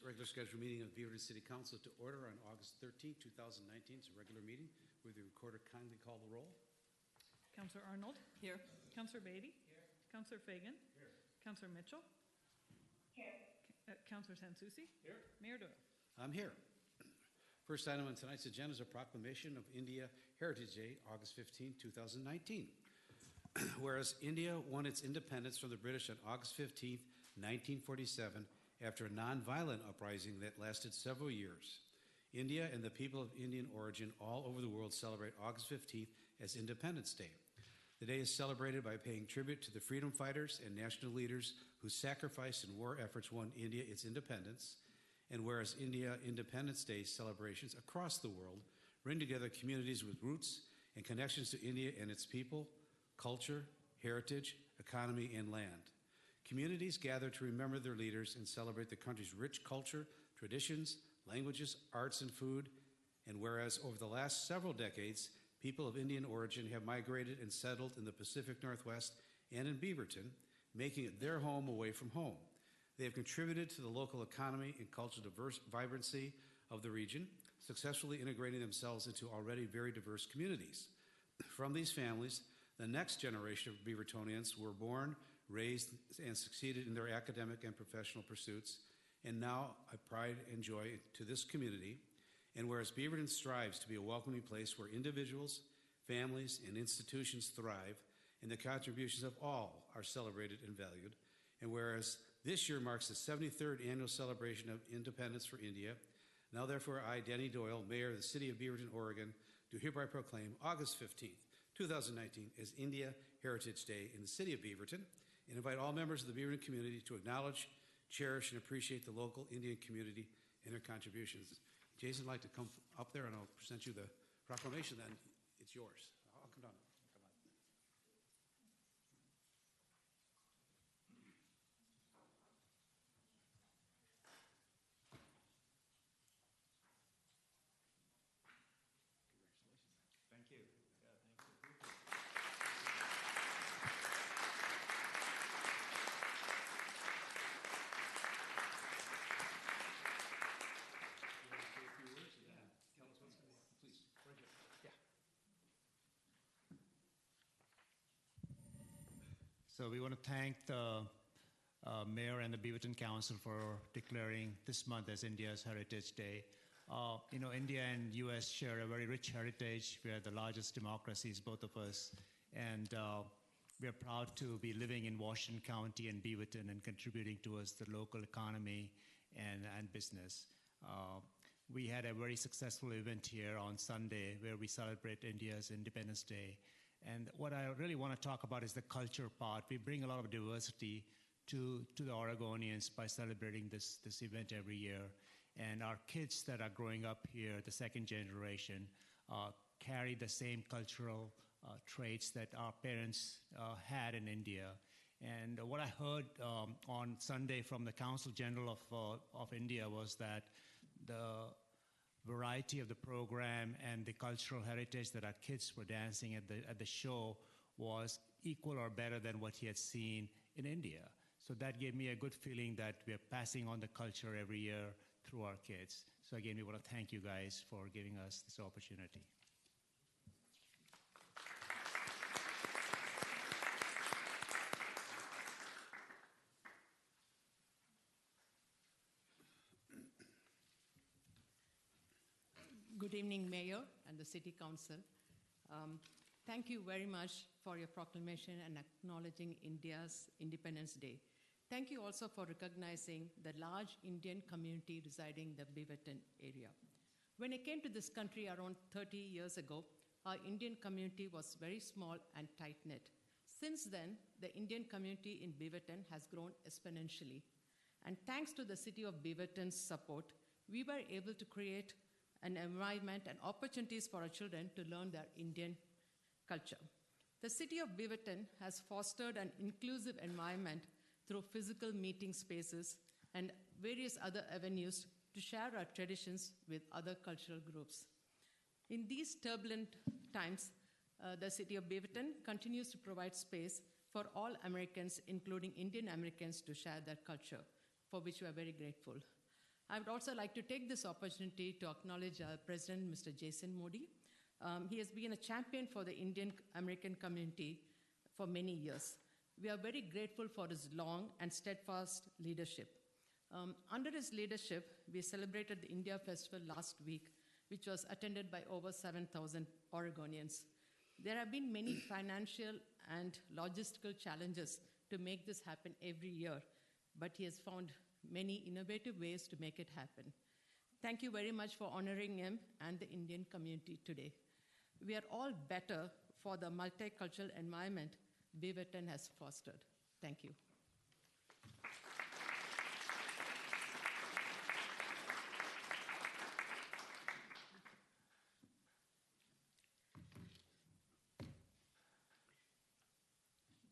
regular scheduled meeting of the Beaverton City Council to order on August 13, 2019. It's a regular meeting. Will the recorder kindly call the roll? Councillor Arnold? Here. Councillor Beatty? Here. Councillor Fagan? Here. Councillor Mitchell? Here. Councillor Sansucci? Here. Mayor Doyle? I'm here. First item on tonight's agenda is a proclamation of India Heritage Day, August 15, 2019. Whereas India won its independence from the British on August 15, 1947, after a non-violent uprising that lasted several years. India and the people of Indian origin all over the world celebrate August 15th as Independence Day. The day is celebrated by paying tribute to the freedom fighters and national leaders whose sacrifice and war efforts won India its independence. And whereas India Independence Day celebrations across the world bring together communities with roots and connections to India and its people, culture, heritage, economy, and land. Communities gather to remember their leaders and celebrate the country's rich culture, traditions, languages, arts, and food. And whereas over the last several decades, people of Indian origin have migrated and settled in the Pacific Northwest and in Beaverton, making it their home away from home. They have contributed to the local economy and cultural vibrancy of the region, successfully integrating themselves into already very diverse communities. From these families, the next generation of Beavertonians were born, raised, and succeeded in their academic and professional pursuits, and now I pride and joy to this community. And whereas Beaverton strives to be a welcoming place where individuals, families, and institutions thrive, and the contributions of all are celebrated and valued, and whereas this year marks the 73rd annual celebration of independence for India, now therefore I, Danny Doyle, Mayor of the City of Beaverton, Oregon, do hereby proclaim August 15th, 2019 as India Heritage Day in the City of Beaverton, and invite all members of the Beaverton community to acknowledge, cherish, and appreciate the local Indian community and their contributions. Jason, I'd like to come up there and I'll present you the proclamation, then it's yours. I'll come down. Come on. Congratulations. Thank you. Yeah, thank you. So we want to thank the Mayor and the Beaverton Council for declaring this month as India's Heritage Day. India and U.S. share a very rich heritage. We are the largest democracies, both of us, and we are proud to be living in Washington County and Beaverton and contributing towards the local economy and business. We had a very successful event here on Sunday where we celebrate India's Independence Day. And what I really want to talk about is the culture part. We bring a lot of diversity to the Oregonians by celebrating this event every year. And our kids that are growing up here, the second generation, carry the same cultural traits that our parents had in India. And what I heard on Sunday from the Consul General of India was that the variety of the program and the cultural heritage that our kids were dancing at the show was equal or better than what he had seen in India. So that gave me a good feeling that we are passing on the culture every year through our kids. So again, we want to thank you guys for giving us this opportunity. Good evening, Mayor and the City Council. Thank you very much for your proclamation and acknowledging India's Independence Day. Thank you also for recognizing the large Indian community residing in the Beaverton area. When I came to this country around 30 years ago, our Indian community was very small and tight-knit. Since then, the Indian community in Beaverton has grown exponentially. And thanks to the City of Beaverton's support, we were able to create an environment and opportunities for our children to learn their Indian culture. The City of Beaverton has fostered an inclusive environment through physical meeting spaces and various other avenues to share our traditions with other cultural groups. In these turbulent times, the City of Beaverton continues to provide space for all Americans, including Indian Americans, to share their culture, for which we are very grateful. I would also like to take this opportunity to acknowledge our President, Mr. Jason Modi. He has been a champion for the Indian American community for many years. We are very grateful for his long and steadfast leadership. Under his leadership, we celebrated the India Festival last week, which was attended by over 7,000 Oregonians. There have been many financial and logistical challenges to make this happen every year, but he has found many innovative ways to make it happen. Thank you very much for honoring him and the Indian community today. We are all better for the multicultural environment beaverton has fostered. Thank you.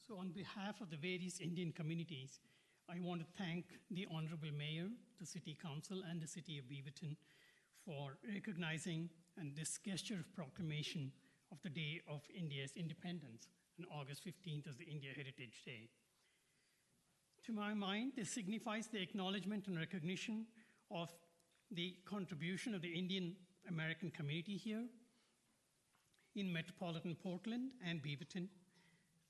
So on behalf of the various Indian communities, I want to thank the Honorable Mayor, the City Council, and the City of Beaverton for recognizing and this gesture of proclamation of the Day of India's Independence on August 15th as the India Heritage Day. To my mind, this signifies the acknowledgement and recognition of the contribution of the Indian American community here in metropolitan Portland and Beaverton.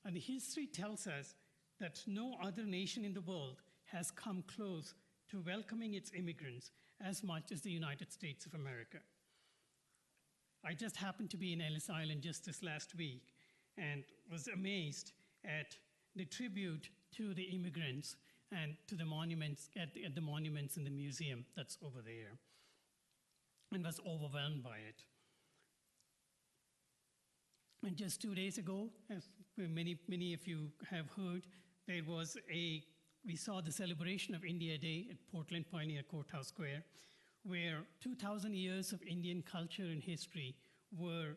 And the history tells us that no other nation in the world has come close to welcoming its immigrants as much as the United States of America. I just happened to be in Ellis Island just this last week and was amazed at the tribute to the immigrants and to the monuments, at the monuments in the museum that's over there, and was overwhelmed by it. And just 2 days ago, as many of you have heard, we saw the celebration of India Day at Portland Pioneer Courthouse Square, where 2,000 years of Indian culture and history were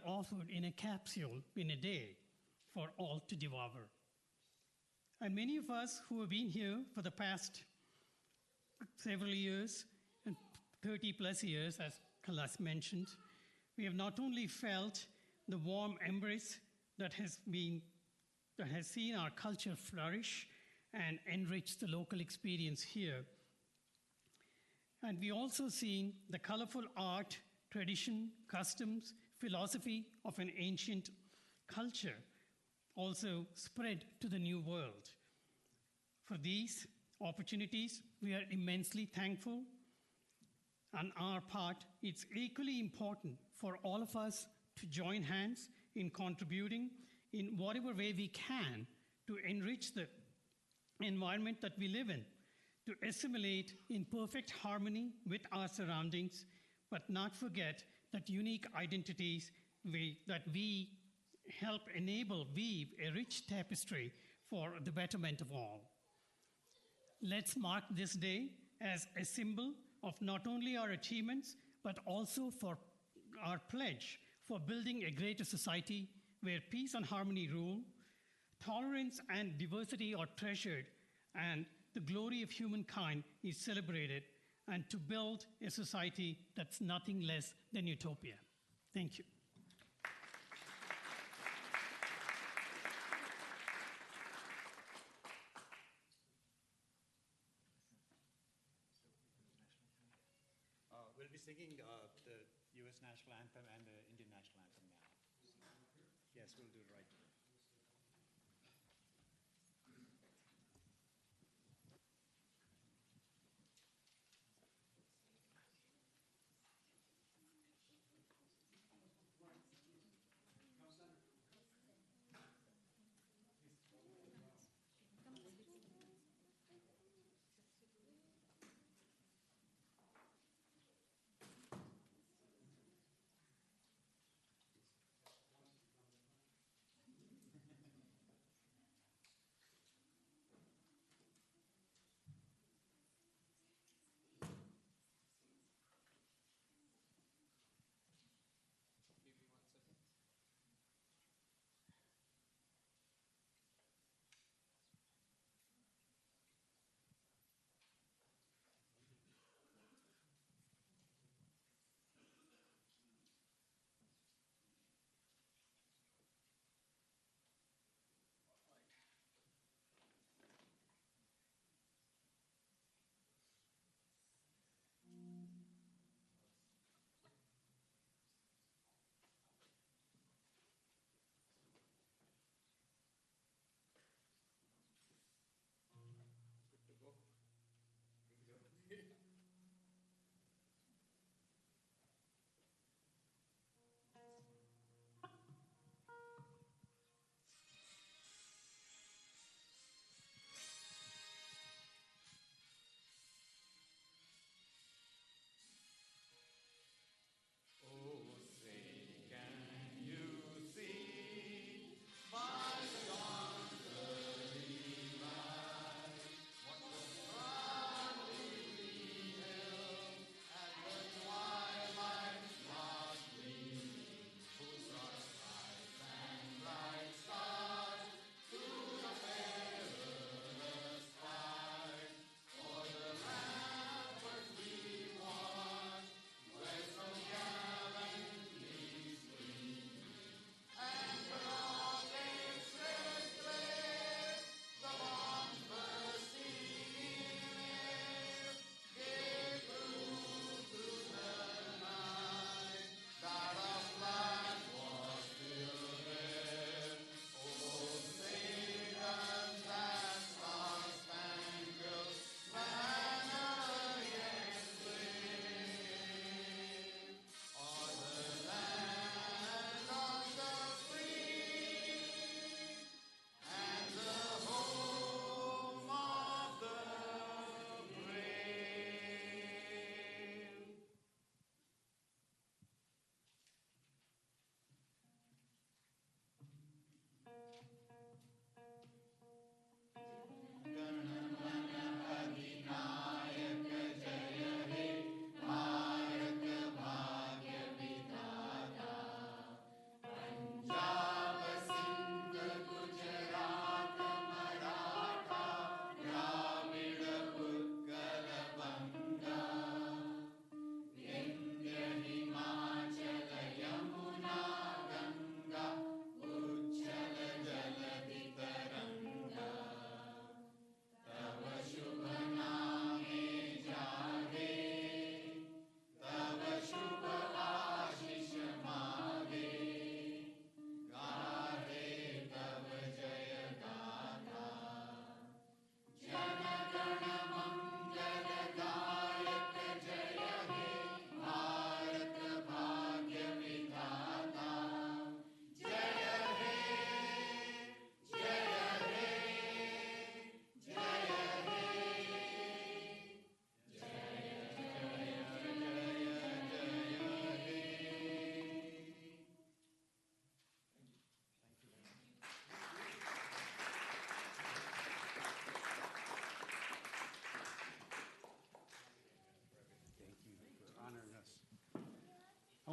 offered in a capsule in a day for all to devour. And many of us who have been here for the past several years, and 30 plus years, as Kailash mentioned, we have not only felt the warm embrace that has seen our culture flourish and enrich the local experience here, and we also seen the colorful art, tradition, customs, philosophy of an ancient culture also spread to the new world. For these opportunities, we are immensely thankful. On our part, it's equally important for all of us to join hands in contributing in whatever way we can to enrich the environment that we live in, to assimilate in perfect harmony with our surroundings, but not forget that unique identities that we help weave a rich tapestry for the betterment of all. Let's mark this day as a symbol of not only our achievements, but also for our pledge for building a greater society where peace and harmony rule, tolerance and diversity are treasured, and the glory of humankind is celebrated, and to build a society that's nothing less than utopia. Thank you. We'll be singing the U.S. National Anthem and the Indian National Anthem now. Yes, we'll do it right.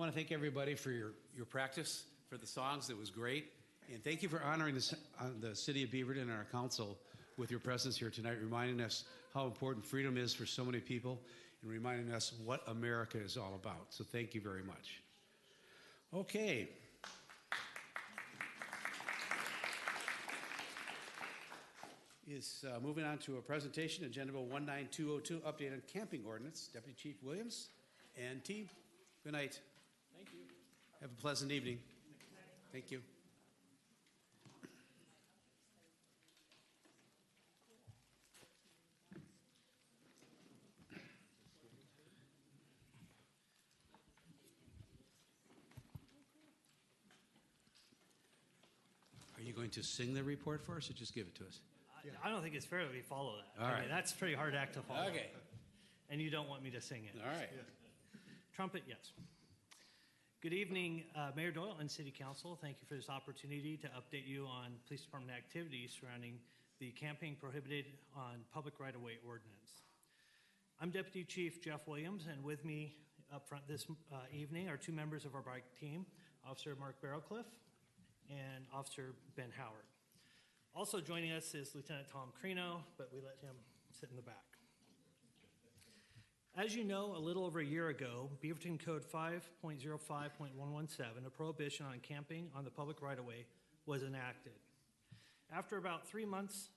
want to thank everybody for your practice, for the songs. It was great. And thank you for honoring the city of Beaverton and our council with your presence here tonight, reminding us how important freedom is for so many people and reminding us what America is all about. So thank you very much. Okay. Moving on to a presentation, Agenda Bill 19202, update on camping ordinance. Deputy Chief Williams and team, good night. Thank you. Have a pleasant evening. Thank you. Are you going to sing the report for us or just give it to us? I don't think it's fair that we follow that. All I right. mean, that's a pretty hard act to follow. Okay. And you don't want me to sing it. All right. Trumpet, yes. Good evening, Mayor Doyle and City Council. Thank you for this opportunity to update you on Police Department activities surrounding the camping prohibited on public right-of-way ordinance. I'm Deputy Chief Jeff Williams, and with me up front this evening are two members of our bike team, Officer Mark Barrowcliff and Officer Ben Howard. Also joining us is Lieutenant Tom Crino, but we let him sit in the back. As you know, a little over a year ago, Beaverton Code 5.05.117, a prohibition on camping on the public right-of-way, was enacted. After about 3 months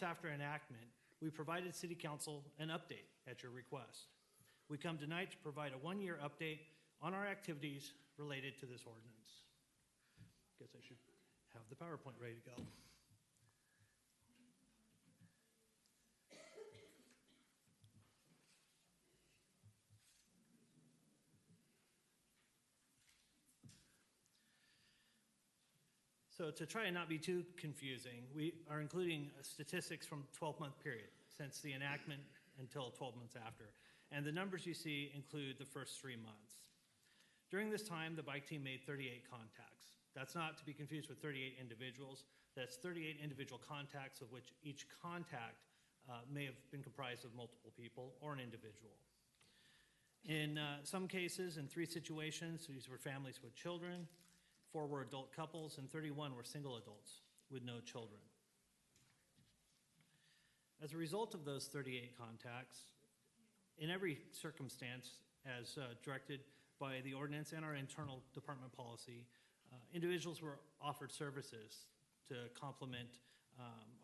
after enactment, we provided City Council an update at your request. We come tonight to provide a one-year update on our activities related to this ordinance. Guess I should have the PowerPoint ready to go. So to try and not be too confusing, we are including statistics from a 12-month period since the enactment until 12 months after. And the numbers you see include the first 3 months. During this time, the bike team made 38 contacts. That's not to be confused with 38 individuals. That's 38 individual contacts, of which each contact may have been comprised of multiple people or an individual. In some cases, in 3 situations, these were families with children, 4 were adult couples, and 31 were single adults with no children. As a result of those 38 contacts, in every circumstance, as directed by the ordinance and our internal department policy, individuals were offered services to complement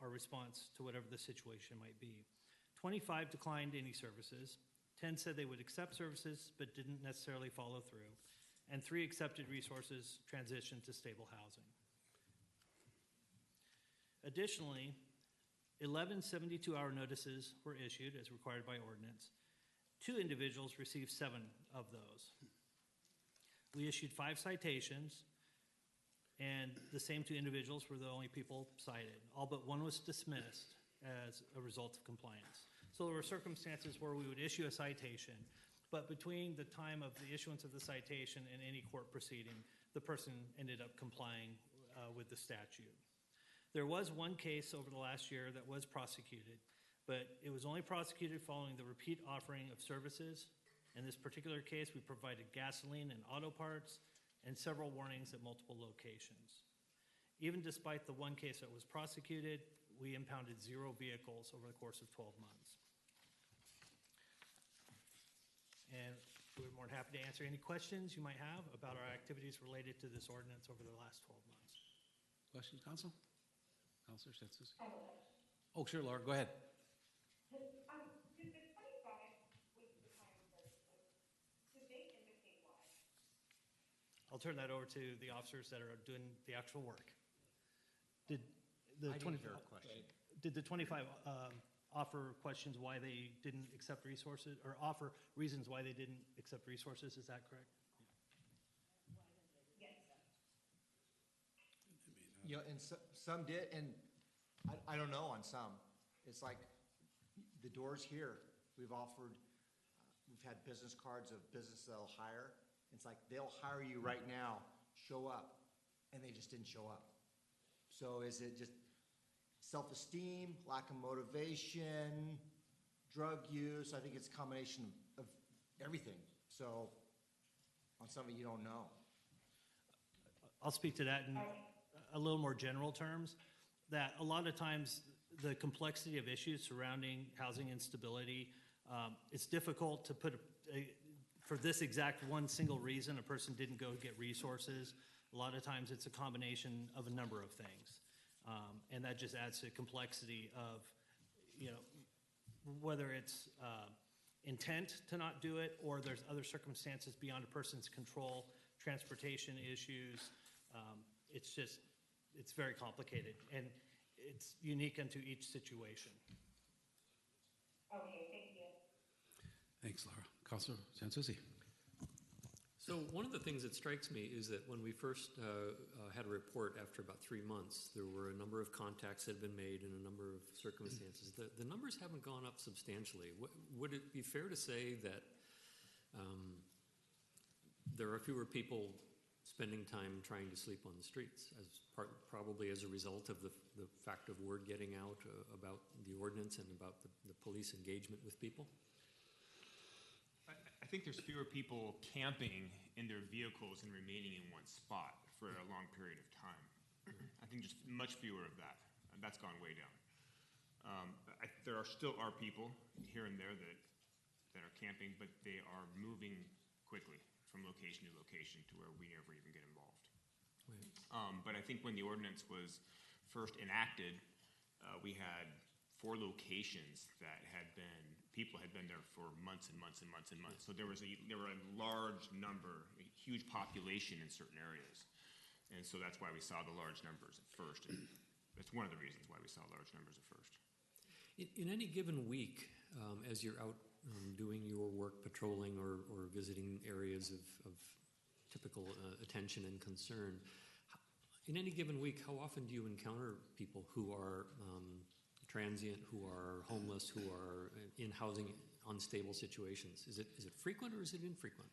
our response to whatever the situation might be. 25 declined any services, 10 said they would accept services but didn't necessarily follow through, and 3 accepted resources transitioned to stable housing. Additionally, 11 72-hour notices were issued as required by ordinance. 2 individuals received 7 of those. We issued 5 citations, and the same 2 individuals were the only people cited. All but 1 was dismissed as a result of compliance. So there were circumstances where we would issue a citation, but between the time of the issuance of the citation and any court proceeding, the person ended up complying with the statute. There was 1 case over the last year that was prosecuted, but it was only prosecuted following the repeat offering of services. In this particular case, we provided gasoline and auto parts and several warnings at multiple locations. Even despite the 1 case that was prosecuted, we impounded 0 vehicles over the course of 12 months. And we're more than happy to answer any questions you might have about our activities related to this ordinance over the last 12 months. Questions, Council? Councilor Stetson? Oh, sure, Laura, go ahead. Did the 25 week decline services, did they indicate why? I'll turn that over to the officers that are doing the actual work. Did the 25 offer questions why they didn't accept resources, or offer reasons why they didn't accept resources? Is that correct? Yes. And some did, and I don't know on some. It's like the doors here, we've offered, we've had business cards of business they'll hire. It's like they'll hire you right now, show up, and they just didn't show up. So is it just self-esteem, lack of motivation, drug use? I think it's a combination of everything. So on something you don't know. I'll speak to that in a little more general terms, that a lot of times the complexity of issues surrounding housing instability, it's difficult to put for this exact one single reason a person didn't go get resources. A lot of times it's a combination of a number of things. And that just adds to complexity of, whether it's intent to not do it or there's other circumstances beyond a person's control, transportation issues. It's very complicated and it's unique unto each situation. Okay, thank you. Thanks, Laura. Councilor Sansucci. So one of the things that strikes me is that when we first had a report after about 3 months, there were a number of contacts that had been made in a number of circumstances. The numbers haven't gone up substantially. Would it be fair to say that there are fewer people spending time trying to sleep on the streets, probably as a result of the fact of word getting out about the ordinance and about the police engagement with people? I think there's fewer people camping in their vehicles and remaining in one spot for a long period of time. I think just much fewer of that. That's gone way down. There still are people here and there that are camping, but they are moving quickly from location to location to where we never even get involved. Right. But I think when the ordinance was first enacted, we had 4 locations that people had been there for months and months and months and months. So there were a large number, a huge population in certain areas. And so that's why we saw the large numbers at first. And that's one of the reasons why we saw large numbers at first. In any given week, as you're out doing your work, patrolling or visiting areas of typical attention and concern, in any given week, how often do you encounter people who are transient, who are homeless, who are in housing unstable situations? Is it frequent or is it infrequent?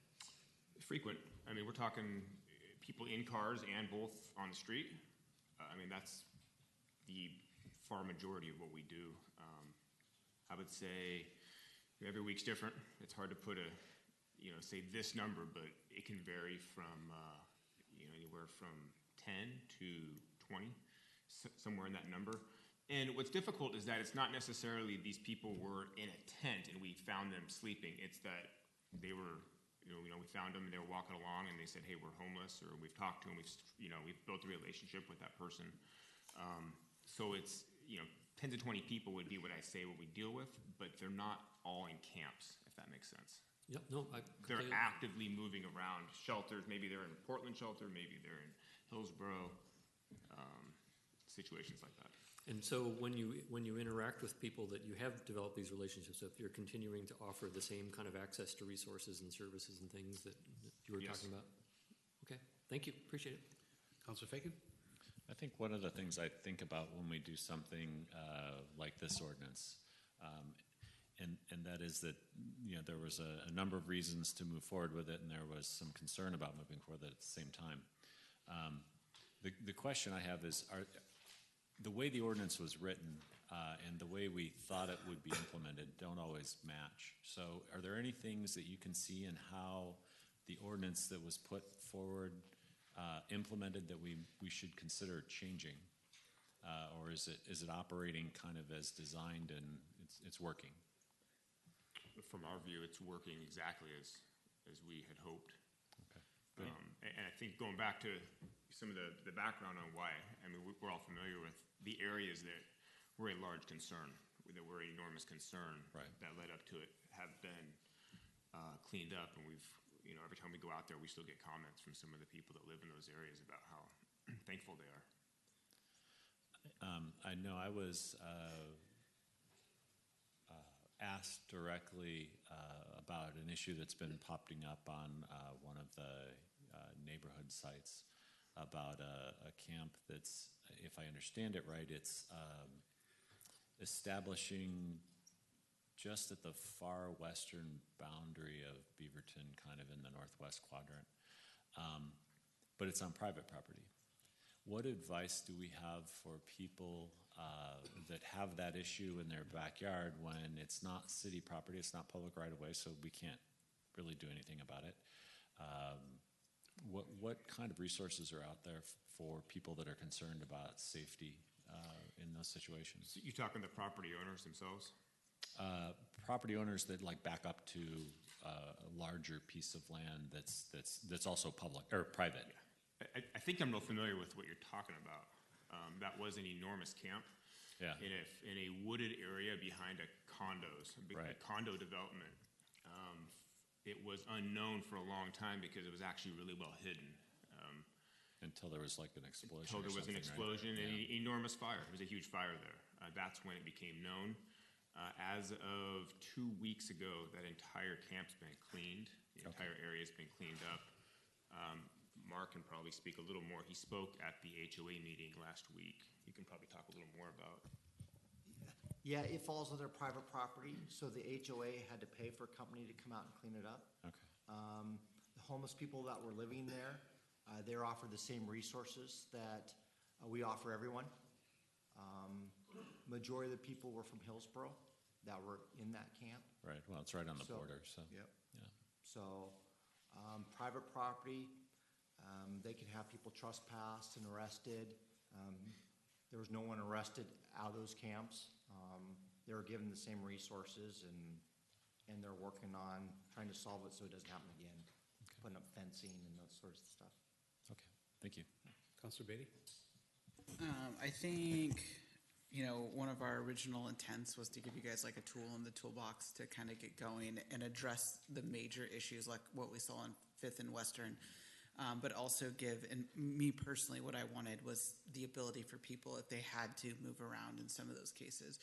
Frequent. I mean, we're talking people in cars and both on the street. That's the far majority of what we do. I would say every week's different. It's hard to put say this number, but it can vary from anywhere from 10 to 20, somewhere in that number. And what's difficult is that it's not necessarily these people were in a tent and we found them sleeping. It's that they were, we found them and they were walking along and they said, hey, we're homeless, or we've talked to them, we've built a relationship with that person. So it's, 10 to 20 people would be what I say what we deal with, but they're not all in camps, if that makes sense. Yep, no, they're actively moving around shelters. Maybe they're in Portland shelter, maybe they're in Hillsborough, situations like that. And so when you interact with people that you have developed these relationships with, you're continuing to offer the same kind of access to resources and services and things that you were talking about? Okay, thank you, appreciate it. Councilor Fagan? I think one of the things I think about when we do something like this ordinance, and that is that there was a number of reasons to move forward with it, and there was some concern about moving forward at the same time. The question I have is, the way the ordinance was written and the way we thought it would be implemented don't always match. So are there any things that you can see in how the ordinance that was put forward implemented that we should consider changing? Or is it operating kind of as designed and it's working? From our view, it's working exactly as we had hoped. Okay. And I think going back to some of the background on why, we're all familiar with the areas that were a large concern, that were an enormous concern, right, that led up to it, have been cleaned up. And we've, every time we go out there, we still get comments from some of the people that live in those areas about how thankful they are. I know I was asked directly about an issue that's been popping up on one of the neighborhood sites about a camp that's, if I understand it right, it's establishing just at the far western boundary of Beaverton, kind of in the northwest quadrant, but it's on private property. What advice do we have for people that have that issue in their backyard when it's not city property, it's not public right of way, so we can't really do anything about it? What kind of resources are out there for people that are concerned about safety in those situations? So you talking the property owners themselves? Property owners that like back up to a larger piece of land that's also public or private. I think I'm real familiar with what you're talking about. That was an enormous camp. Yeah. In a wooded area behind a condos, a condo development. It was unknown for a long time because it was actually really well hidden. Until there was like an explosion. Until there was an explosion and right? an enormous fire. There was a huge fire there. That's when it became known. As of 2 weeks ago, that entire camp's been cleaned. The entire area's been cleaned up. Mark can probably speak a little more. He spoke at the HOA meeting last week. You can probably talk a little more about. Yeah, it falls under private property, so the HOA had to pay for a company to come out and clean it up. Okay. The homeless people that were living there, they're offered the same resources that we offer everyone. Majority of the people were from Hillsborough that were in that camp. Right. Well, it's right on the border, so. Yep. Yeah. So, private property, they can have people trespassed and arrested. There was no one arrested out of those camps. They were given the same resources, and they're working on trying to solve it so it doesn't happen again. Okay. Putting up fencing and those sorts of stuff. Okay. Thank you. Councilor Beatty? I think, one of our original intents was to give you guys like a tool in the toolbox to kind of get going and address the major issues like what we saw on 5th and Western, but also give, and me personally, what I wanted was the ability for people, if they had to move around in some of those cases.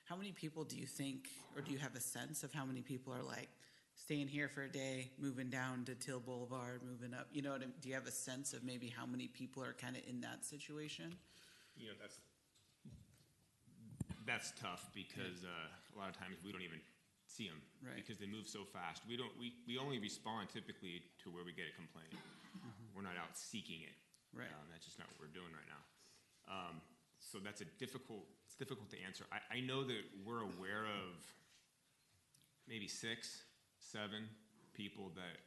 How many people do you think, or do you have a sense of how many people are like staying here for a day, moving down to Till Boulevard, moving up? Do you have a sense of maybe how many people are kind of in that situation? That's tough because a lot of times we don't even see them because they move so fast. We only respond typically to where we get a complaint. We're not out seeking it. Right. That's just not what we're doing right now. So it's difficult to answer. I know that we're aware of maybe 6, 7 people that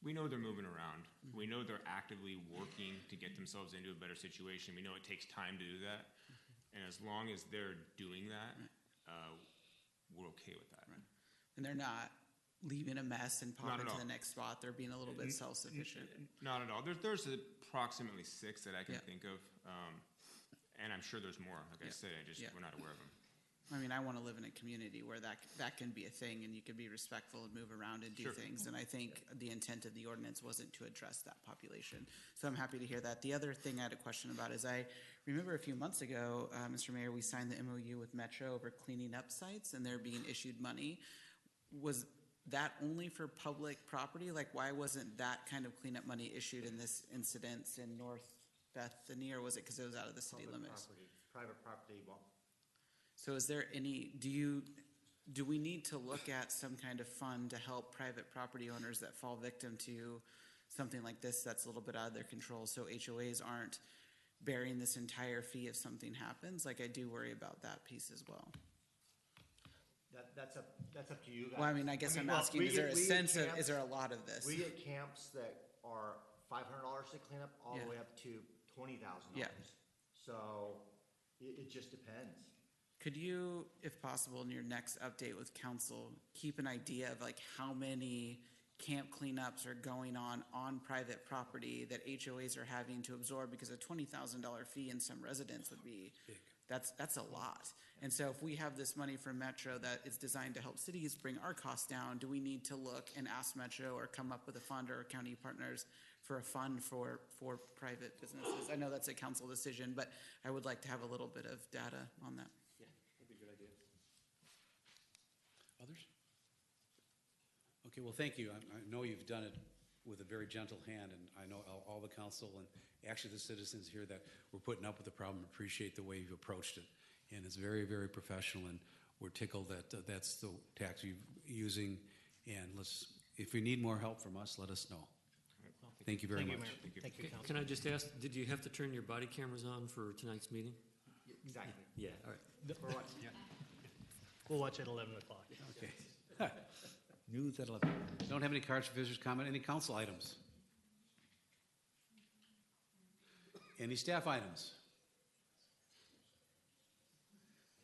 we know they're moving around. We know they're actively working to get themselves into a better situation. We know it takes time to do that. And as long as they're doing that, we're okay with that. Right. And they're not leaving a mess and Not popping at to all. the next spot. They're being a little bit self-sufficient. Not at all. There's approximately 6 that I can think of. And I'm sure there's more. Like I said, we're not aware of them. I mean, I want to live in a community where that can be a thing and you can be respectful and move around and do things. And I think the intent of the ordinance wasn't to address that population. So I'm happy to hear that. The other thing I had a question about is I remember a few months ago, Mr. Mayor, we signed the MOU with Metro over cleaning up sites and they're being issued money. Was that only for public property? Like, why wasn't that kind of cleanup money issued in this incident in North Bethany, or was it because it was out of the city limits? Private property, well. So is there any, do we need to look at some kind of fund to help private property owners that fall victim to something like this that's a little bit out of their control, so HOAs aren't bearing this entire fee if something happens? Like, I do worry about that piece as well. That's up to you guys. Well, I mean, I guess I'm asking, is there a sense of, is there a lot of this? We get camps that are $500 to clean up all the way up to $20,000. Yeah. So it just depends. Could you, if possible, in your next update with council, keep an idea of like how many camp cleanups are going on private property that HOAs are having to absorb? Because a $20,000 fee in some residents would be big. That's a lot. And so if we have this money from Metro that is designed to help cities bring our costs down, do we need to look and ask Metro or come up with a fund or county partners for a fund for private businesses? I know that's a council decision, but I would like to have a little bit of data on that. Yeah, that'd be a good idea. Others? Okay, well, thank you. I know you've done it with a very gentle hand, and I know all the council and actually the citizens here that were putting up with the problem appreciate the way you've approached it. And it's very, very professional, and we're tickled that that's the tax you're using. And if you need more help from us, let us know. Thank you very much. Thank you, Council. Can I just ask, did you have to turn your body cameras on for tonight's meeting? Exactly. Yeah, all right. For what? Yeah. We'll watch at 11 o'clock. Okay. News at 11. Don't have any cards for visitors' comment. Any council items? Any staff items?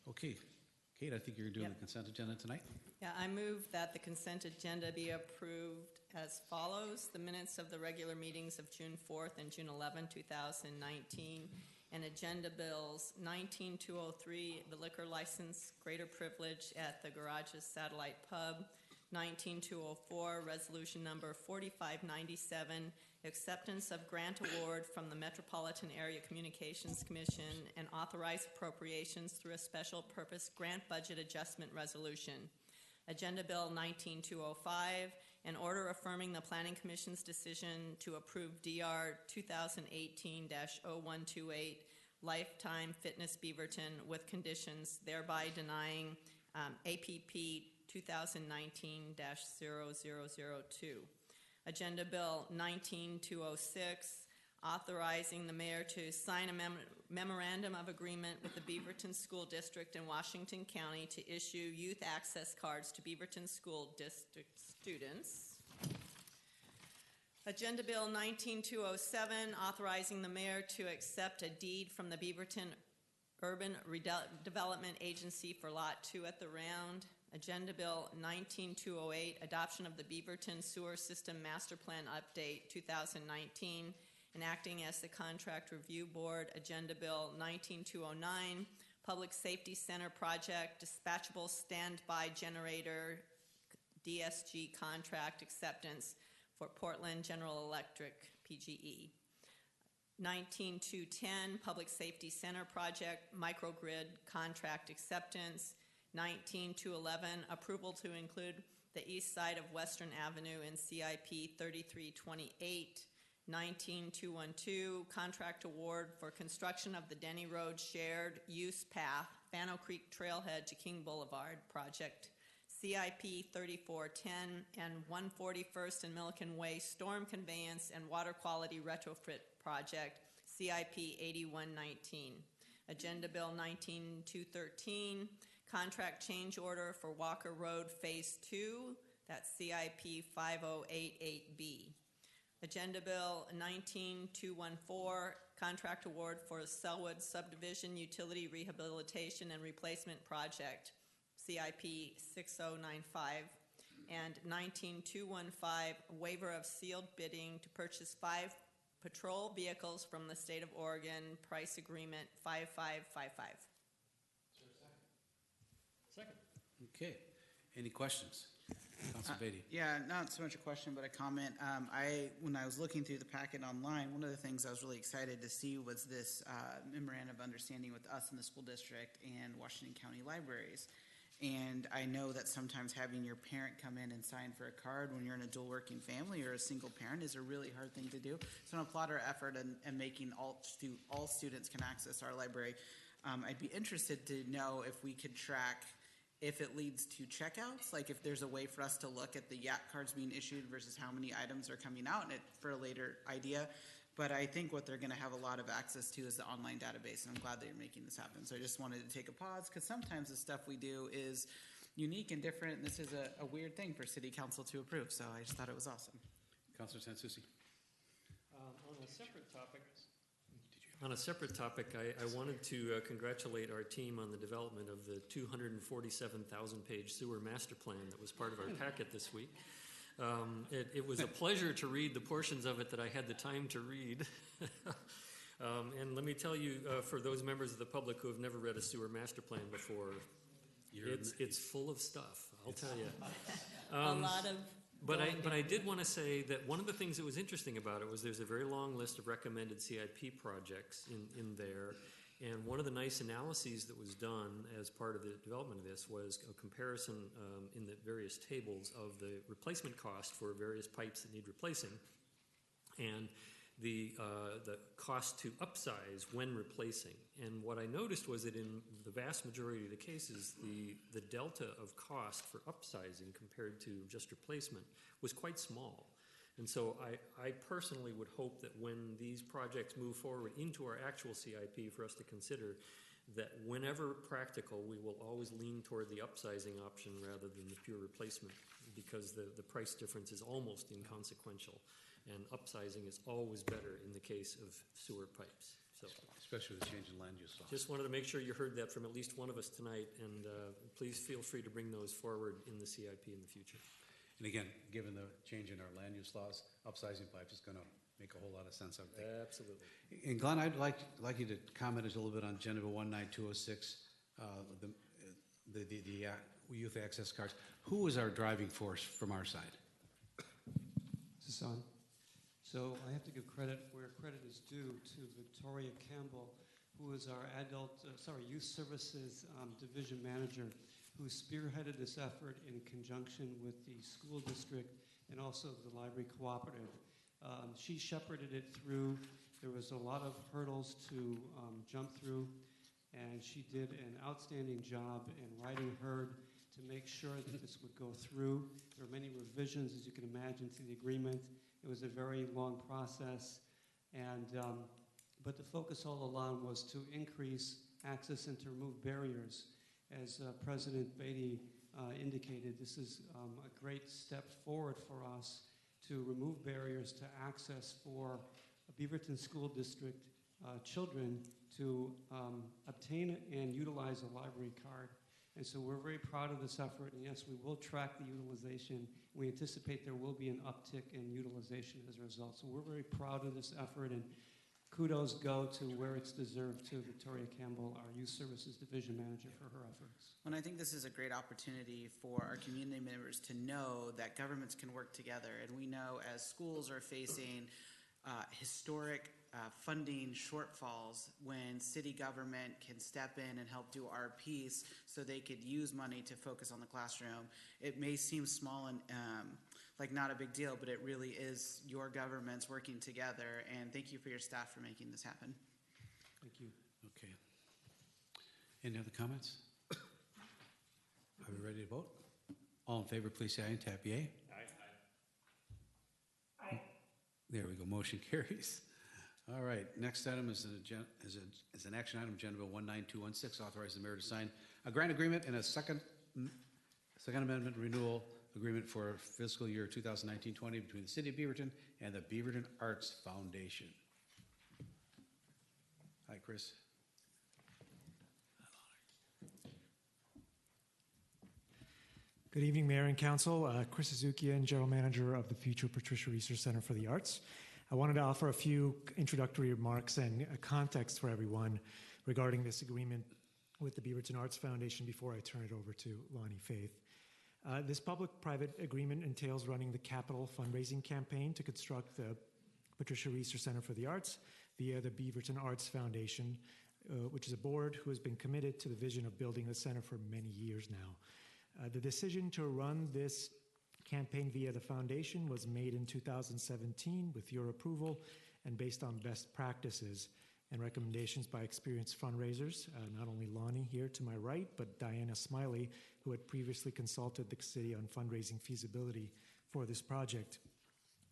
Okay, Kate, I think you're doing Yep. the consent agenda tonight. Yeah, I move that the consent agenda be approved as follows. The minutes of the regular meetings of June 4th and June 11, 2019, and agenda bills 19203, the liquor license, greater privilege at the Garages Satellite Pub, 19204, resolution number 4597, acceptance of grant award from the Metropolitan Area Communications Commission, and authorize appropriations through a special purpose grant budget adjustment resolution. Agenda Bill 19205, an order affirming the Planning Commission's decision to approve DR 2018-0128 Lifetime Fitness Beaverton with conditions, thereby denying APP 2019-0002. Agenda Bill 19206, authorizing the mayor to sign a memorandum of agreement with the Beaverton School District in Washington County to issue youth access cards to Beaverton School District students. Agenda Bill 19207, authorizing the mayor to accept a deed from the Beaverton Urban Redevelopment Agency for Lot 2 at the Round. Agenda Bill 19208, adoption of the Beaverton Sewer System Master Plan Update 2019, and acting as the Contract Review Board. Agenda Bill 19209, Public Safety Center Project, Dispatchable Standby Generator, DSG Contract Acceptance for Portland General Electric, PGE. 19210, Public Safety Center Project, Microgrid Contract Acceptance. 19211, approval to include the east side of Western Avenue in CIP 3328. 19212, contract award for construction of the Denny Road Shared Use Path, Fano Creek Trailhead to King Boulevard project, CIP 3410, and 141st and Milliken Way Storm Conveyance and Water Quality Retrofit project, CIP 8119. Agenda Bill 19213, contract change order for Walker Road Phase 2, that's CIP 5088B. Agenda Bill 19214, contract award for Selwood Subdivision Utility Rehabilitation and Replacement Project, CIP 6095. And 19215, waiver of sealed bidding to purchase 5 patrol vehicles from the state of Oregon, price agreement 5555. Second. Okay, any questions? Council Beatty. Yeah, not so much a question, but a comment. When I was looking through the packet online, one of the things I was really excited to see was this memorandum of understanding with us in the school district and Washington County Libraries. And I know that sometimes having your parent come in and sign for a card when you're in a dual working family or a single parent is a really hard thing to do. So I applaud our effort in making all students can access our library. I'd be interested to know if we could track if it leads to checkouts, like if there's a way for us to look at the YAC cards being issued versus how many items are coming out for a later idea. But I think what they're going to have a lot of access to is the online database, and I'm glad that you're making this happen. So I just wanted to take a pause, because sometimes the stuff we do is unique and different, and this is a weird thing for City Council to approve, so I just thought it was awesome. Councilor Sansucci. On a separate topic, I wanted to congratulate our team on the development of the 247,000-page sewer master plan that was part of our packet this week. It was a pleasure to read the portions of it that I had the time to read. And let me tell you, for those members of the public who have never read a sewer master plan before, it's full of stuff, I'll tell you. A lot of... But I did want to say that one of the things that was interesting about it was there's a very long list of recommended CIP projects in there. And one of the nice analyses that was done as part of the development of this was a comparison in the various tables of the replacement cost for various pipes that need replacing and the cost to upsize when replacing. And what I noticed was that in the vast majority of the cases, the delta of cost for upsizing compared to just replacement was quite small. And so I personally would hope that when these projects move forward into our actual CIP for us to consider, that whenever practical, we will always lean toward the upsizing option rather than the pure replacement, because the price difference is almost inconsequential, and upsizing is always better in the case of sewer pipes. So Especially with the change in land use law. just wanted to make sure you heard that from at least one of us tonight, and please feel free to bring those forward in the CIP in the future. And again, given the change in our land use laws, upsizing pipes is going to make a whole lot of sense, I would think. Absolutely. And Glenn, I'd like you to comment a little bit on Agenda 19206, the youth access cards. Who is our driving force from our side? This is on. So I have to give credit where credit is due to Victoria Campbell, who is our youth services division manager, who spearheaded this effort in conjunction with the school district and also the library cooperative. She shepherded it through. There was a lot of hurdles to jump through, and she did an outstanding job in writing HERD to make sure that this would go through. There were many revisions, as you can imagine, to the agreement. It was a very long process, and but the focus all along was to increase access and to remove barriers. As President Beatty indicated, this is a great step forward for us to remove barriers to access for Beaverton School District children to obtain and utilize a library card. And so we're very proud of this effort, and yes, we will track the utilization. We anticipate there will be an uptick in utilization as a result. So we're very proud of this effort, and kudos go to where it's deserved to Victoria Campbell, our Youth Services Division Manager, for her efforts. And I think this is a great opportunity for our community members to know that governments can work together. And we know as schools are facing historic funding shortfalls, when city government can step in and help do our piece so they could use money to focus on the classroom. It may seem small and like not a big deal, but it really is your governments working together. And thank you for your staff for making this happen. Thank you. Okay. Any other comments? Are we ready to vote? All in favor, please say aye and tap yea. Aye. There we go. Motion carries. All right. Next item is an action item, Agenda Bill 19216, authorize the mayor to sign a grant agreement and a second amendment renewal agreement for fiscal year 2019-20 between the City of Beaverton and the Beaverton Arts Foundation. Hi, Chris. Good evening, Mayor and Council. Chris Azukian, General Manager of the Future Patricia Research Center for the Arts. I wanted to offer a few introductory remarks and context for everyone regarding this agreement with the Beaverton Arts Foundation before I turn it over to Lonnie Faith. This public-private agreement entails running the capital fundraising campaign to construct the Patricia Research Center for the Arts via the Beaverton Arts Foundation, which is a board who has been committed to the vision of building the center for many years now. The decision to run this campaign via the foundation was made in 2017 with your approval and based on best practices and recommendations by experienced fundraisers, not only Lonnie here to my right, but Diana Smiley, who had previously consulted the city on fundraising feasibility for this project.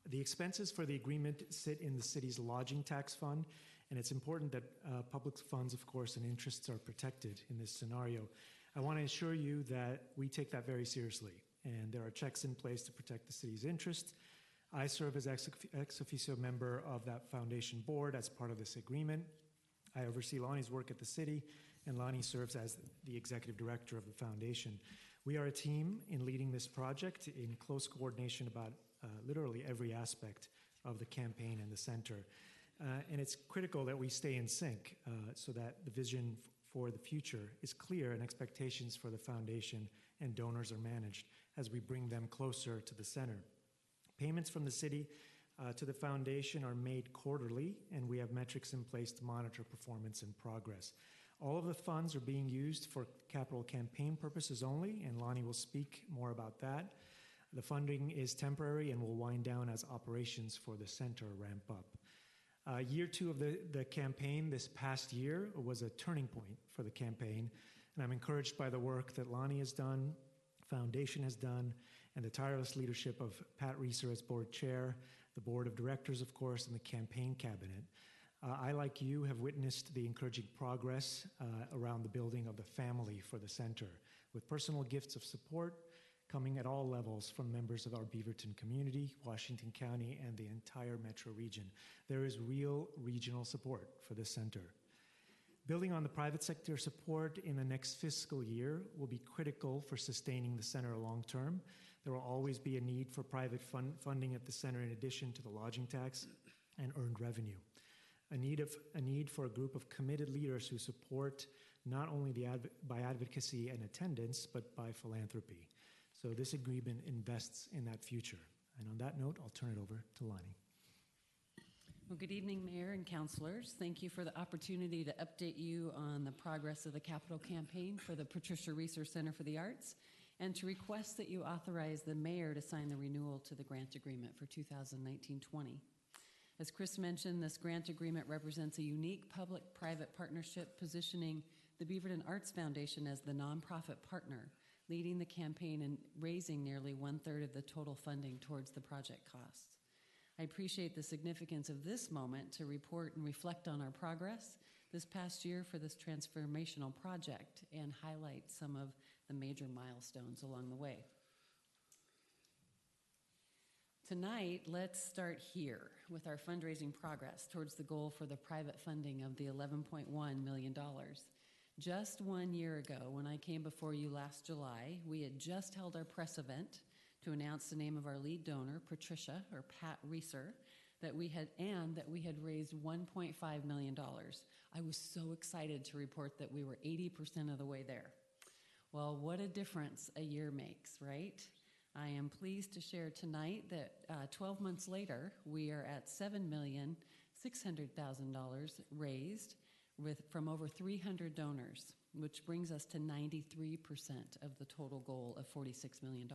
The expenses for the agreement sit in the city's lodging tax fund, and it's important that public funds, of course, and interests are protected in this scenario. I want to assure you that we take that very seriously, and there are checks in place to protect the city's interest. I serve as ex officio member of that foundation board as part of this agreement. I oversee Lonnie's work at the city, and Lonnie serves as the executive director of the foundation. We are a team in leading this project in close coordination about literally every aspect of the campaign and the center. And it's critical that we stay in sync so that the vision for the future is clear and expectations for the foundation and donors are managed as we bring them closer to the center. Payments from the city to the foundation are made quarterly, and we have metrics in place to monitor performance and progress. All of the funds are being used for capital campaign purposes only, and Lonnie will speak more about that. The funding is temporary and will wind down as operations for the center ramp up. Year two of the campaign this past year was a turning point for the campaign, and I'm encouraged by the work that Lonnie has done, Foundation has done, and the tireless leadership of Pat Reeser as board chair, the board of directors, of course, and the campaign cabinet. I, like you, have witnessed the encouraging progress around the building of the family for the center, with personal gifts of support, coming at all levels from members of our Beaverton community, Washington County, and the entire metro region. There is real regional support for this center. Building on the private sector support in the next fiscal year will be critical for sustaining the center long term. There will always be a need for private funding at the center in addition to the lodging tax and earned revenue. A need for a group of committed leaders who support not only by advocacy and attendance, but by philanthropy. So this agreement invests in that future. And on that note, I'll turn it over to Lonnie. Well, good evening, Mayor and councilors. Thank you for the opportunity to update you on the progress of the capital campaign for the Patricia Research Center for the Arts, and to request that you authorize the mayor to sign the renewal to the grant agreement for 2019-20. As Chris mentioned, this grant agreement represents a unique public-private partnership positioning the Beaverton Arts Foundation as the nonprofit partner, leading the campaign and raising nearly 1/3 of the total funding towards the project costs. I appreciate the significance of this moment to report and reflect on our progress this past year for this transformational project and highlight some of the major milestones along the way. Tonight, let's start here with our fundraising progress towards the goal for the private funding of the $11.1 million. Just 1 year ago, when I came before you last July, we had just held our press event to announce the name of our lead donor, Patricia, or Pat Reeser, that we had raised $1.5 million. I was so excited to report that we were 80% of the way there. Well, what a difference a year makes, right? I am pleased to share tonight that 12 months later, we are at $7,600,000 raised from over 300 donors, which brings us to 93% of the total goal of $46 million.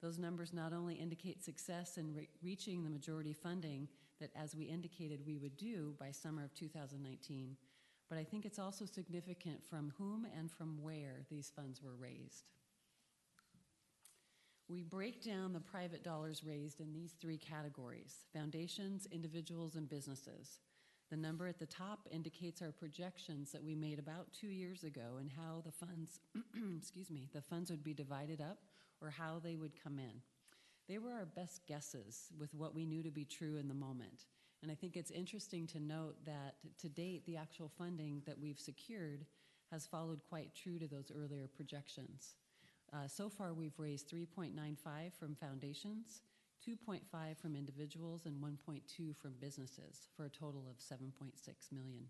Those numbers not only indicate success in reaching the majority funding that, as we indicated, we would do by summer of 2019, but I think it's also significant from whom and from where these funds were raised. We break down the private dollars raised in these three categories: foundations, individuals, and businesses. The number at the top indicates our projections that we made about 2 years ago and how the funds, the funds would be divided up or how they would come in. They were our best guesses with what we knew to be true in the moment. And I think it's interesting to note that to date, the actual funding that we've secured has followed quite true to those earlier projections. So far, we've raised 3.95 from foundations, 2.5 from individuals, and 1.2 from businesses, for a total of 7.6 million.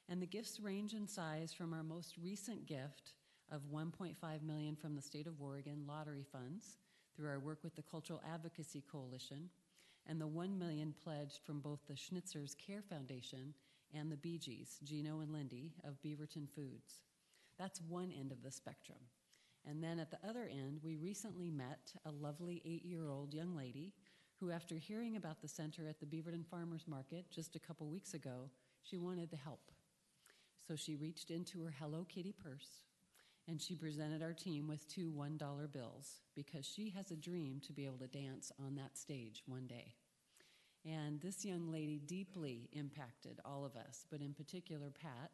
And the gifts range in size from our most recent gift of 1.5 million from the state of Oregon lottery funds through our work with the Cultural Advocacy Coalition, and the 1 million pledged from both the Schnitzer's Care Foundation and the Bee Gees, Gino and Lindy of Beaverton Foods. That's one end of the spectrum. And then at the other end, we recently met a lovely 8-year-old young lady who, after hearing about the center at the Beaverton Farmers Market just a couple weeks ago, she wanted to help. So she reached into her Hello Kitty purse and she presented our team with 2 $1 bills because she has a dream to be able to dance on that stage one day. And this young lady deeply impacted all of us, but in particular Pat,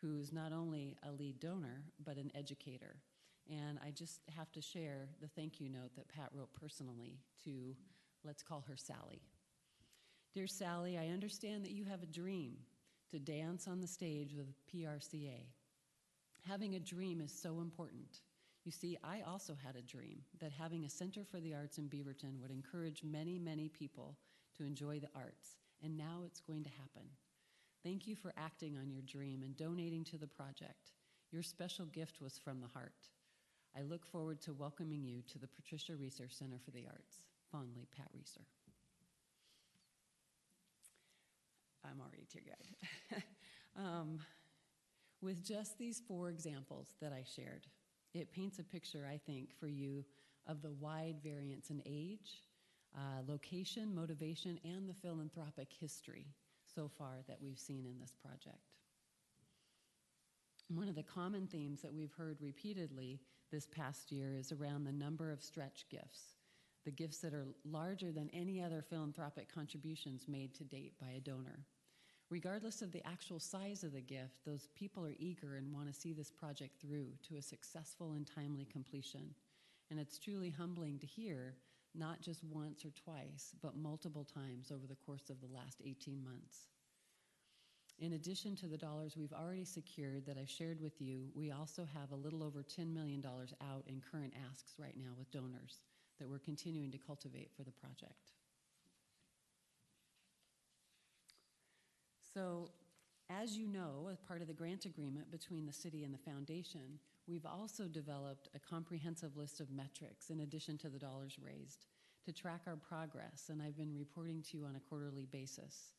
who's not only a lead donor, but an educator. And I just have to share the thank you note that Pat wrote personally to, let's call her Sally. Dear Sally, I understand that you have a dream to dance on the stage with PRCA. Having a dream is so important. You see, I also had a dream that having a Center for the Arts in Beaverton would encourage many, many people to enjoy the arts, and now it's going to happen. Thank you for acting on your dream and donating to the project. Your special gift was from the heart. I look forward to welcoming you to the Patricia Research Center for the Arts. Fondly, Pat Reeser. I'm already tear-eyed. With just these 4 examples that I shared, it paints a picture, I think, for you of the wide variance in age, location, motivation, and the philanthropic history so far that we've seen in this project. One of the common themes that we've heard repeatedly this past year is around the number of stretch gifts, the gifts that are larger than any other philanthropic contributions made to date by a donor. Regardless of the actual size of the gift, those people are eager and want to see this project through to a successful and timely completion. And it's truly humbling to hear, not just once or twice, but multiple times over the course of the last 18 months. In addition to the dollars we've already secured that I've shared with you, we also have a little over $10 million out in current asks right now with donors that we're continuing to cultivate for the project. So, as you know, as part of the grant agreement between the city and the foundation, we've also developed a comprehensive list of metrics in addition to the dollars raised to track our progress, and I've been reporting to you on a quarterly basis.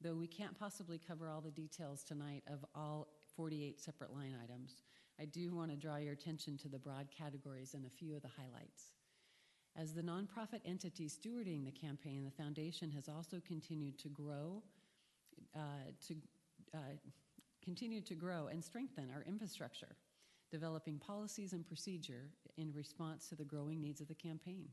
Though we can't possibly cover all the details tonight of all 48 separate line items, I do want to draw your attention to the broad categories and a few of the highlights. As the nonprofit entity stewarding the campaign, the foundation has also continued to grow and strengthen our infrastructure, developing policies and procedure in response to the growing needs of the campaign,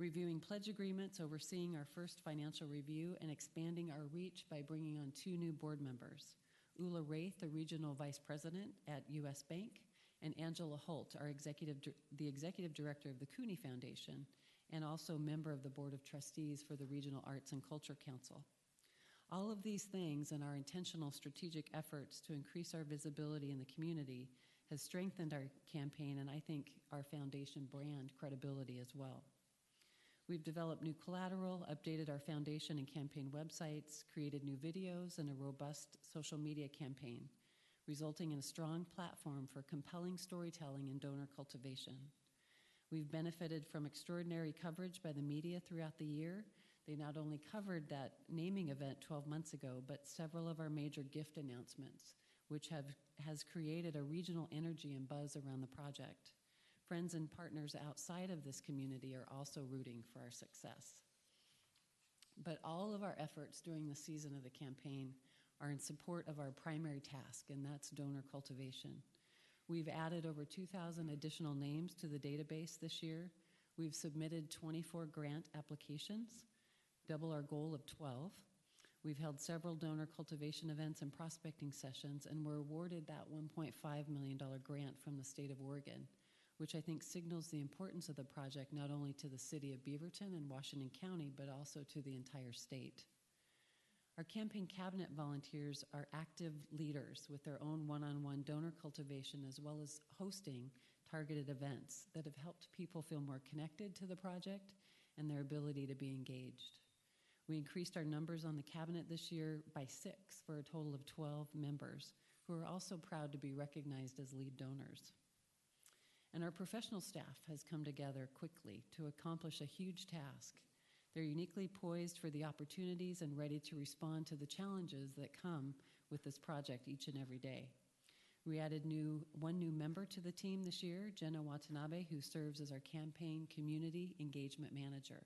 reviewing pledge agreements, overseeing our first financial review, and expanding our reach by bringing on 2 new board members, Ula Wraith, the Regional Vice President at U.S. Bank, and Angela Holt, the Executive Director of the Cooney Foundation, and also member of the Board of Trustees for the Regional Arts and Culture Council. All of these things and our intentional strategic efforts to increase our visibility in the community has strengthened our campaign and I think our foundation brand credibility as well. We've developed new collateral, updated our foundation and campaign websites, created new videos, and a robust social media campaign, resulting in a strong platform for compelling storytelling and donor cultivation. We've benefited from extraordinary coverage by the media throughout the year. They not only covered that naming event 12 months ago, but several of our major gift announcements, which has created a regional energy and buzz around the project. Friends and partners outside of this community are also rooting for our success. But all of our efforts during the season of the campaign are in support of our primary task, and that's donor cultivation. We've added over 2,000 additional names to the database this year. We've submitted 24 grant applications, double our goal of 12. We've held several donor cultivation events and prospecting sessions, and were awarded that $1.5 million grant from the state of Oregon, which I think signals the importance of the project not only to the city of Beaverton and Washington County, but also to the entire state. Our campaign cabinet volunteers are active leaders with their own one-on-one donor cultivation as well as hosting targeted events that have helped people feel more connected to the project and their ability to be engaged. We increased our numbers on the cabinet this year by 6 for a total of 12 members who are also proud to be recognized as lead donors. And our professional staff has come together quickly to accomplish a huge task. They're uniquely poised for the opportunities and ready to respond to the challenges that come with this project each and every day. We added one new member to the team this year, Jenna Watanabe, who serves as our campaign community engagement manager.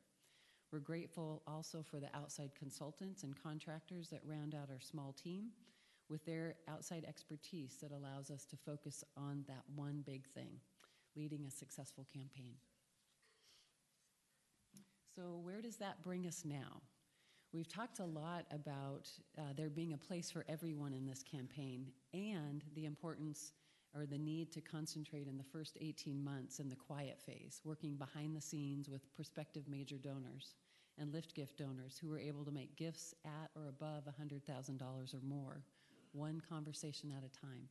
We're grateful also for the outside consultants and contractors that round out our small team with their outside expertise that allows us to focus on that one big thing, leading a successful campaign. So where does that bring us now? We've talked a lot about there being a place for everyone in this campaign and the importance or the need to concentrate in the first 18 months in the quiet phase, working behind the scenes with prospective major donors and lift gift donors who were able to make gifts at or above $100,000 or more, one conversation at a time.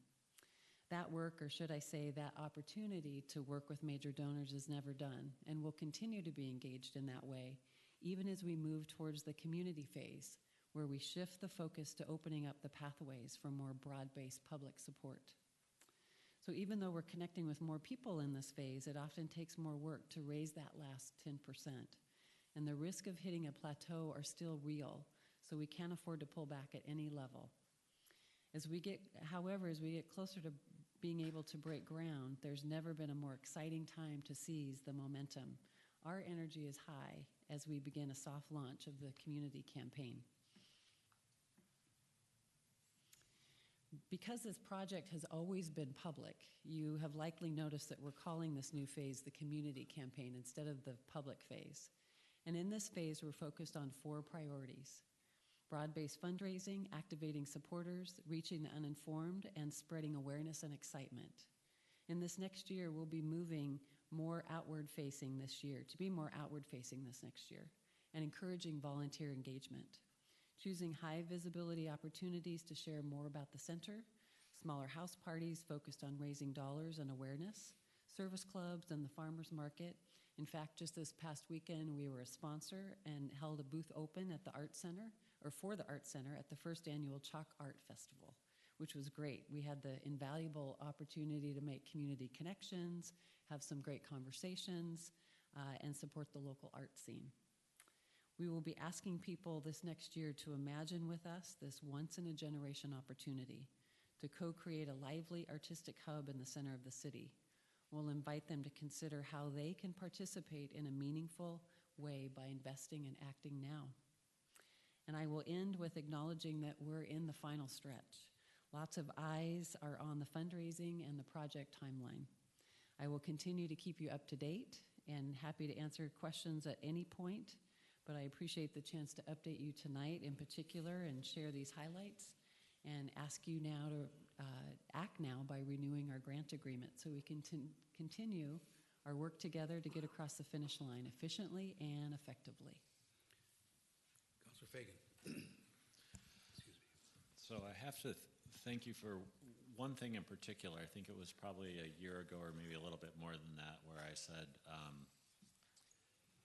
That work, or should I say that opportunity to work with major donors, is never done and will continue to be engaged in that way, even as we move towards the community phase, where we shift the focus to opening up the pathways for more broad-based public support. So even though we're connecting with more people in this phase, it often takes more work to raise that last 10%. And the risk of hitting a plateau are still real, so we can't afford to pull back at any level. However, as we get closer to being able to break ground, there's never been a more exciting time to seize the momentum. Our energy is high as we begin a soft launch of the community campaign. Because this project has always been public, you have likely noticed that we're calling this new phase the community campaign instead of the public phase. And in this phase, we're focused on 4 priorities: broad-based fundraising, activating supporters, reaching the uninformed, and spreading awareness and excitement. In this next year, we'll be moving more outward facing this year, to be more outward facing this next year, and encouraging volunteer engagement. Choosing high visibility opportunities to share more about the center, smaller house parties focused on raising dollars and awareness, service clubs and the farmers market. In fact, just this past weekend, we were a sponsor and held a booth open at the Art Center, or for the Art Center, at the first annual Chalk Art Festival, which was great. We had the invaluable opportunity to make community connections, have some great conversations, and support the local art scene. We will be asking people this next year to imagine with us this once-in-a-generation opportunity to co-create a lively artistic hub in the center of the city. We'll invite them to consider how they can participate in a meaningful way by investing and acting now. And I will end with acknowledging that we're in the final stretch. Lots of eyes are on the fundraising and the project timeline. I will continue to keep you up to date and happy to answer questions at any point, but I appreciate the chance to update you tonight in particular and share these highlights and ask you now to act now by renewing our grant agreement so we can continue our work together to get across the finish line efficiently and effectively. Councilor Fagan. Excuse me. So I have to thank you for one thing in particular. I think it was probably a year ago or maybe a little bit more than that where I said,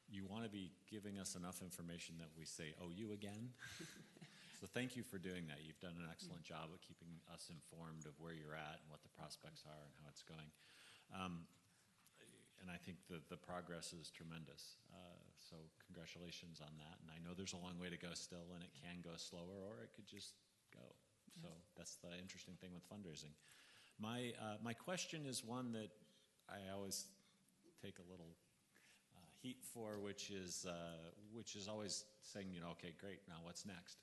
you want to be giving us enough information that we say, oh, you again? So thank you for doing that. You've done an excellent job of keeping us informed of where you're at and what the prospects are and how it's going. And I think the progress is tremendous. So congratulations on that. And I know there's a long way to go still, and it can go slower or it could just go. Yes. So that's the interesting thing with fundraising. My question is one that I always take a little heat for, which is always saying, okay, great, now what's next?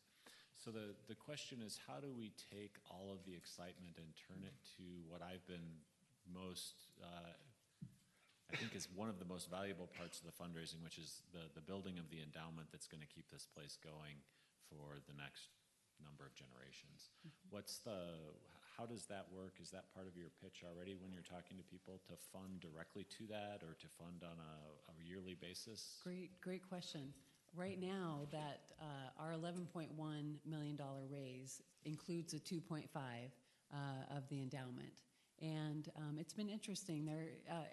So the question is, how do we take all of the excitement and turn it to what I've been most, I think is one of the most valuable parts of the fundraising, which is the building of the endowment that's going to keep this place going for the next number of generations. How does that work? Is that part of your pitch already when you're talking to people to fund directly to that or to fund on a yearly basis? Great question. Right now, that our $11.1 million raise includes a 2.5 of the endowment. And it's been interesting.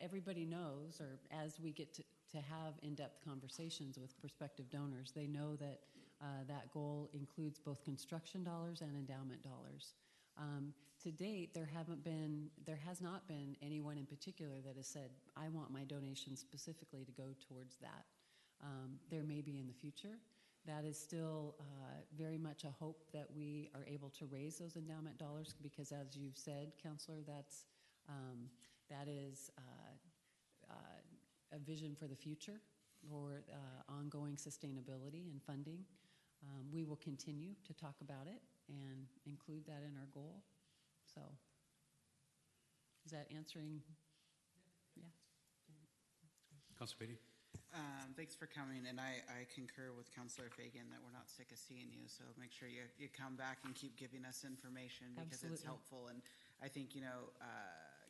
Everybody knows, or as we get to have in-depth conversations with prospective donors, they know that that goal includes both construction dollars and endowment dollars. To date, there has not been anyone in particular that has said, I want my donation specifically to go towards that. There may be in the future. That is still very much a hope that we are able to raise those endowment dollars because, as you've said, Councilor, that is a vision for the future for ongoing sustainability and funding. We will continue to talk about it and include that in our goal. So, is that answering? Yeah. Councilor Beatty. Thanks for coming, and I concur with Councilor Fagan that we're not sick of seeing you, so make sure you come back and keep giving us information because Absolutely. It's helpful. And I think,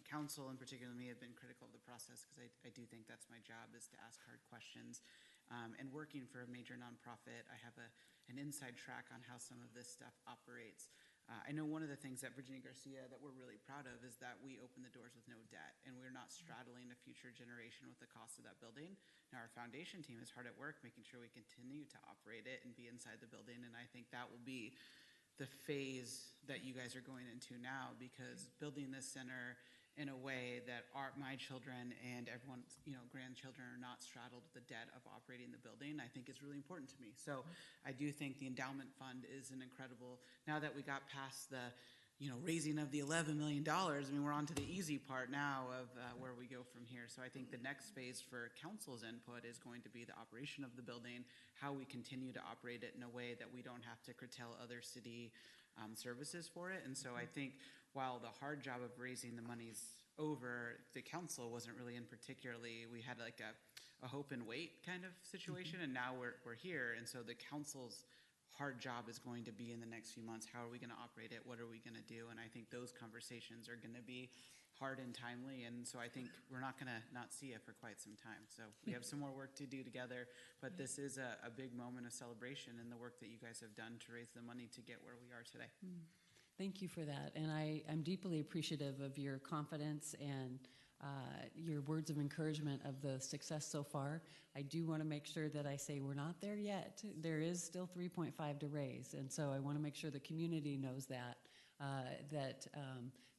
council, and particularly me, have been critical of the process because I do think that's my job, is to ask hard questions. And working for a major nonprofit, I have an inside track on how some of this stuff operates. I know one of the things that Virginia Garcia that we're really proud of is that we open the doors with no debt, and we're not straddling a future generation with the cost of that building. Now, our foundation team is hard at work making sure we continue to operate it and be inside the building, and I think that will be the phase that you guys are going into now, because building this center in a way that my children and everyone's grandchildren are not straddled with the debt of operating the building, I think is really important to me. So I do think the endowment fund is an incredible, now that we got past the raising of the $11 million, we're on to the easy part now of where we go from here. So I think the next phase for council's input is going to be the operation of the building, how we continue to operate it in a way that we don't have to curtail other city services for it. And so I think while the hard job of raising the money's over, the council wasn't really in particularly, we had like a hope and wait kind of situation, and now we're here. And so the council's hard job is going to be in the next few months, how are we going to operate it? What are we going to do? And I think those conversations are going to be hard and timely, and so I think we're not going to not see it for quite some time. So we have some more work to do together, but this is a big moment of celebration in the work that you guys have done to raise the money to get where we are today. Thank you for that, and I'm deeply appreciative of your confidence and your words of encouragement of the success so far. I do want to make sure that I say we're not there yet. There is still 3.5 to raise, and so I want to make sure the community knows that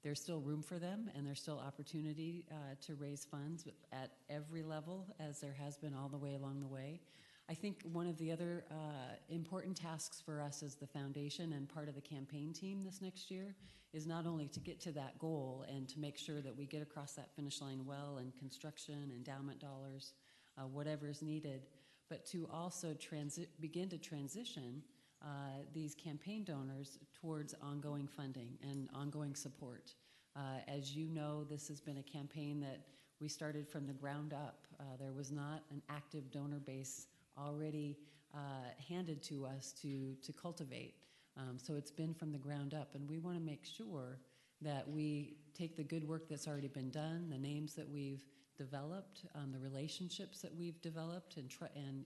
there's still room for them and there's still opportunity to raise funds at every level, as there has been all the way along the way. I think one of the other important tasks for us as the foundation and part of the campaign team this next year is not only to get to that goal and to make sure that we get across that finish line well in construction, endowment dollars, whatever is needed, but to also begin to transition these campaign donors towards ongoing funding and ongoing support. As you know, this has been a campaign that we started from the ground up. There was not an active donor base already handed to us to cultivate. So it's been from the ground up, and we want to make sure that we take the good work that's already been done, the names that we've developed, the relationships that we've developed and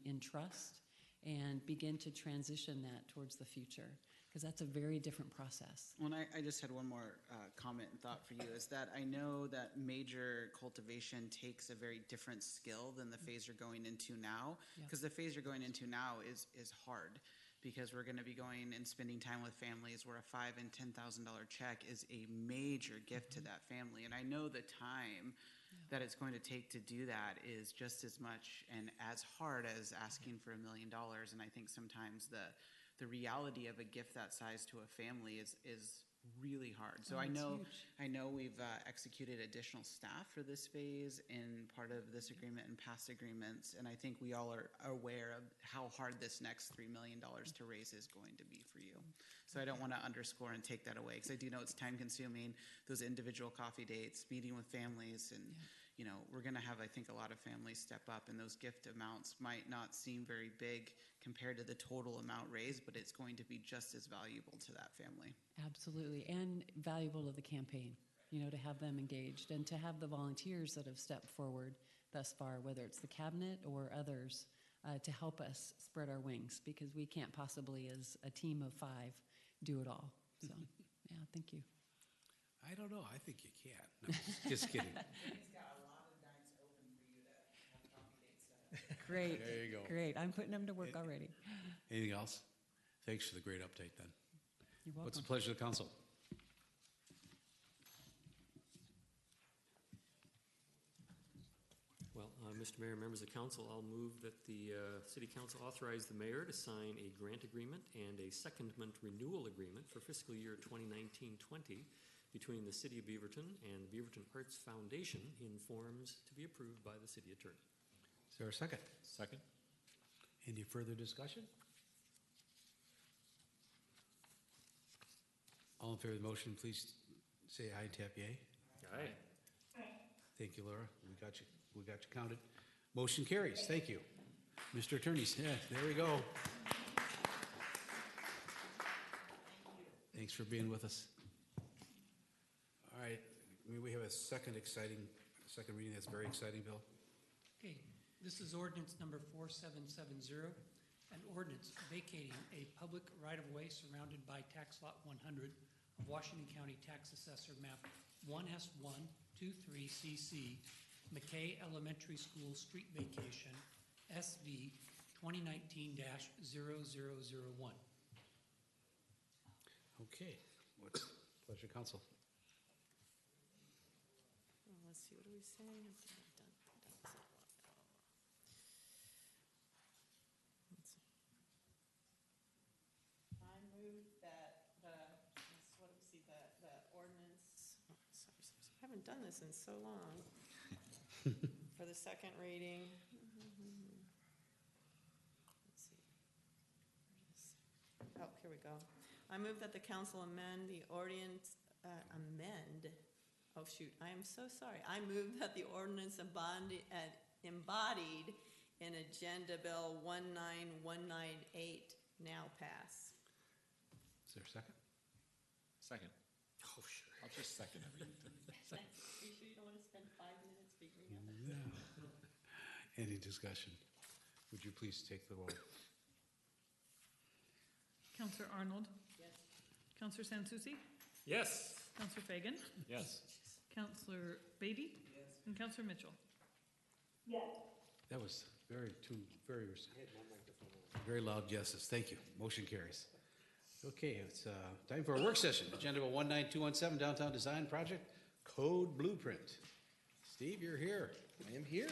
in trust, and begin to transition that towards the future, because that's a very different process. Well, and I just had one more comment and thought for you, is that I know that major cultivation takes a very different skill than the phase you're going into now, because the phase you're going into now is hard, because we're going to be going and spending time with families where a $5,000 and $10,000 check is a major gift to that family. And I know the time that it's going to take to do that is just as much and as hard as asking for $1 million. And I think sometimes the reality of a gift that size to a family is really hard. So I know we've executed additional staff for this phase in part of this agreement and past agreements, and I think we all are aware of how hard this next $3 million to raise is going to be for you. So I don't want to underscore and take that away, because I do know it's time consuming, those individual coffee dates, meeting with families, and you know, we're going to have, I think, a lot of families step up, and those gift amounts might not seem very big compared to the total amount raised, but it's going to be just as valuable to that family. Absolutely, and valuable to the campaign, you know, to have them engaged and to have the volunteers that have stepped forward thus far, whether it's the cabinet or others, to help us spread our wings, because we can't possibly, as a team of 5, do it all. So, yeah, thank you. I don't know. I think you can. No, just kidding. Great. There you go. Great. I'm putting them to work already. Anything else? Thanks for the great update then. You're welcome. What's the pleasure of the council? Well, Mr. Mayor, members of council, I'll move that the City Council authorize the mayor to sign a grant agreement and a secondment renewal agreement for fiscal year 2019-20 between the City of Beaverton and the Beaverton Arts Foundation in forms to be approved by the City Attorney. Is there a second? Second. Any further discussion? All in favor of the motion, please say aye and tap yea. Aye. Thank you, Laura. We got you counted. Motion carries. Thank you. Mr. Attorney, yeah, there we go. Thanks for being with us. All right, we have a second reading that's very exciting, Bill. Okay, this is ordinance number 4770, an ordinance vacating a public right-of-way surrounded by tax lot 100 of Washington County Tax Assessor map 1S123CC, McKay Elementary School street vacation, SV 2019-0001. Okay, what's the pleasure, council? Well, let's see, what do we say? I move that the ordinance, I haven't done this in so long, for the second reading. Let's see. Oh, here we go. I move that the council amend the ordinance, oh shoot, I am so sorry. I move that the ordinance embodied in Agenda Bill 19198 now pass. Is there a second? Second. Oh, sure. I'll just second everything. Are you sure you don't want to spend 5 minutes figuring out? Any discussion? Would you please take the roll? Counselor Arnold? Yes. Counselor Sansucci? Yes. Counselor Fagan? Yes. Counselor Beatty? Yes. And Counselor Mitchell? Yes. That was very loud yeses. Thank you. Motion carries. Okay, it's time for a work session. Agenda 19217, Downtown Design Project Code Blueprint. Steve, you're here. I am here.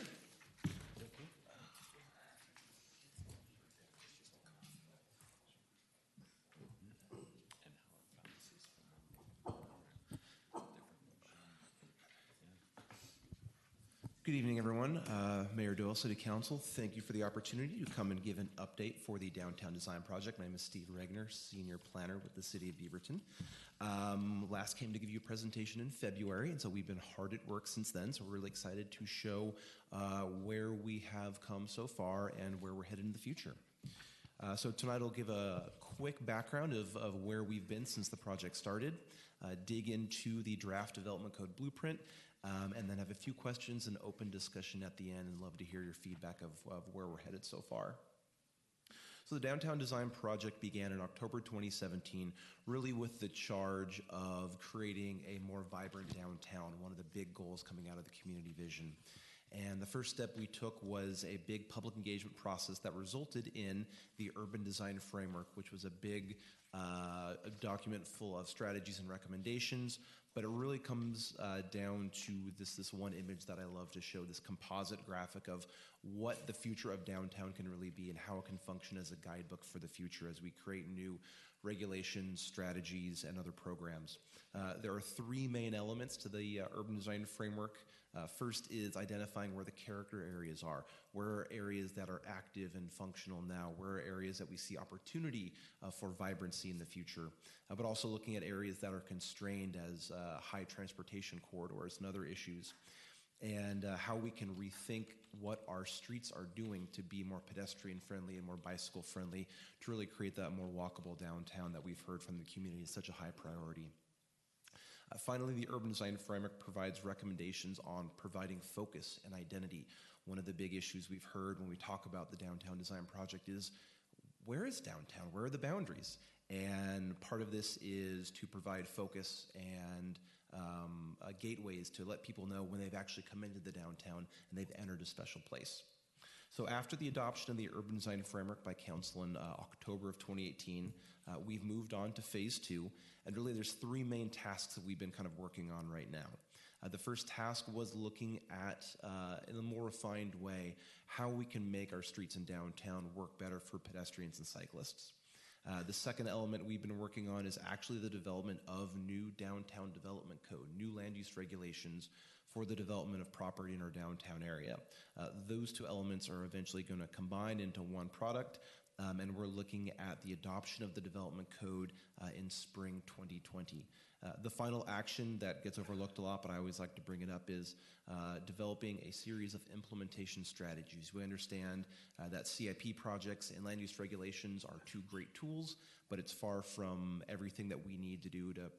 Good evening, everyone. Mayor Doyle, City Council, thank you for the opportunity to come and give an update for the Downtown Design Project. My name is Steve Regner, Senior Planner with the City of Beaverton. Last came to give you a presentation in February, and so we've been hard at work since then, so we're really excited to show where we have come so far and where we're headed in the future. So tonight I'll give a quick background of where we've been since the project started, dig into the draft development code blueprint, and then have a few questions and open discussion at the end, and love to hear your feedback of where we're headed so far. So the Downtown Design Project began in October 2017, really with the charge of creating a more vibrant downtown, one of the big goals coming out of the community vision. And the first step we took was a big public engagement process that resulted in the Urban Design Framework, which was a big document full of strategies and recommendations. But it really comes down to this one image that I love to show, this composite graphic of what the future of downtown can really be and how it can function as a guidebook for the future as we create new regulations, strategies, and other programs. There are three main elements to the Urban Design Framework. First is identifying where the character areas are. Where are areas that are active and functional now? Where are areas that we see opportunity for vibrancy in the future? But also looking at areas that are constrained as high transportation corridors and other issues. And how we can rethink what our streets are doing to be more pedestrian friendly and more bicycle friendly to really create that more walkable downtown that we've heard from the community is such a high priority. Finally, the Urban Design Framework provides recommendations on providing focus and identity. One of the big issues we've heard when we talk about the Downtown Design Project is, where is downtown? Where are the boundaries? And part of this is to provide focus and gateways to let people know when they've actually come into the downtown and they've entered a special place. So after the adoption of the Urban Design Framework by Council in October of 2018, we've moved on to phase 2, and really there's three main tasks that we've been kind of working on right now. The first task was looking at, in a more refined way, how we can make our streets in downtown work better for pedestrians and cyclists. The second element we've been working on is actually the development of new downtown development code, new land use regulations for the development of property in our downtown area. Those two elements are eventually going to combine into one product, and we're looking at the adoption of the development code in spring 2020. The final action that gets overlooked a lot, but I always like to bring it up, is developing a series of implementation strategies. We understand that CIP projects and land use regulations are two great tools, but it's far from everything that we need to do to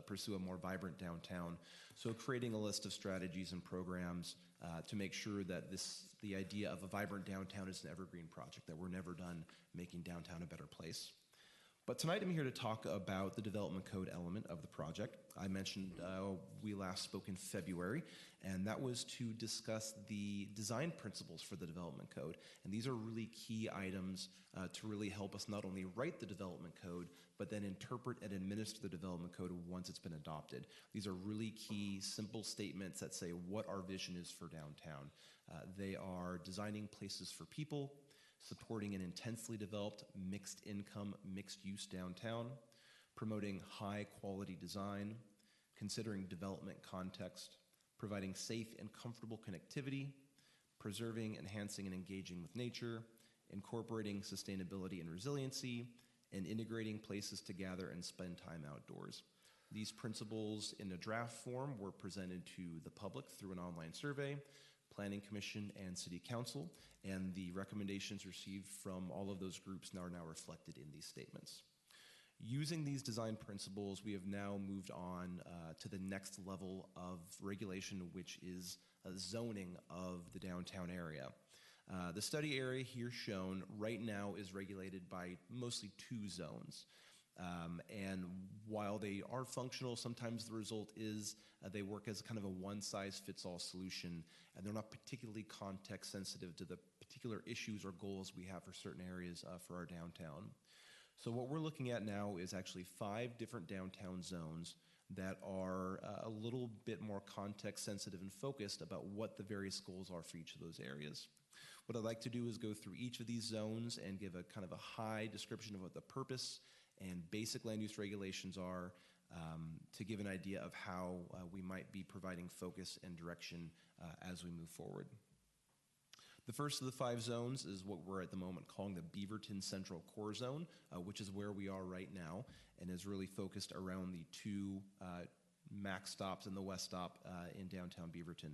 pursue a more vibrant downtown. So creating a list of strategies and programs to make sure that the idea of a vibrant downtown is an evergreen project, that we're never done making downtown a better place. But tonight I'm here to talk about the development code element of the project. I mentioned we last spoke in February, and that was to discuss the design principles for the development code. And these are really key items to really help us not only write the development code, but then interpret and administer the development code once it's been adopted. These are really key, simple statements that say what our vision is for downtown. They are designing places for people, supporting an intensely developed mixed income, mixed use downtown, promoting high quality design, considering development context, providing safe and comfortable connectivity, preserving, enhancing, and engaging with nature, incorporating sustainability and resiliency, and integrating places to gather and spend time outdoors. These principles in a draft form were presented to the public through an online survey, Planning Commission, and City Council, and the recommendations received from all of those groups are now reflected in these statements. Using these design principles, we have now moved on to the next level of regulation, which is zoning of the downtown area. The study area here shown right now is regulated by mostly 2 zones. And while they are functional, sometimes the result is they work as kind of a one-size-fits-all solution, and they're not particularly context-sensitive to the particular issues or goals we have for certain areas for our downtown. So what we're looking at now is actually 5 different downtown zones that are a little bit more context-sensitive and focused about what the various goals are for each of those areas. What I'd like to do is go through each of these zones and give a kind of a high description of what the purpose and basic land use regulations are, to give an idea of how we might be providing focus and direction as we move forward. The first of the 5 zones is what we're at the moment calling the Beaverton Central Core Zone, which is where we are right now and is really focused around the 2 max stops and the west stop in downtown Beaverton.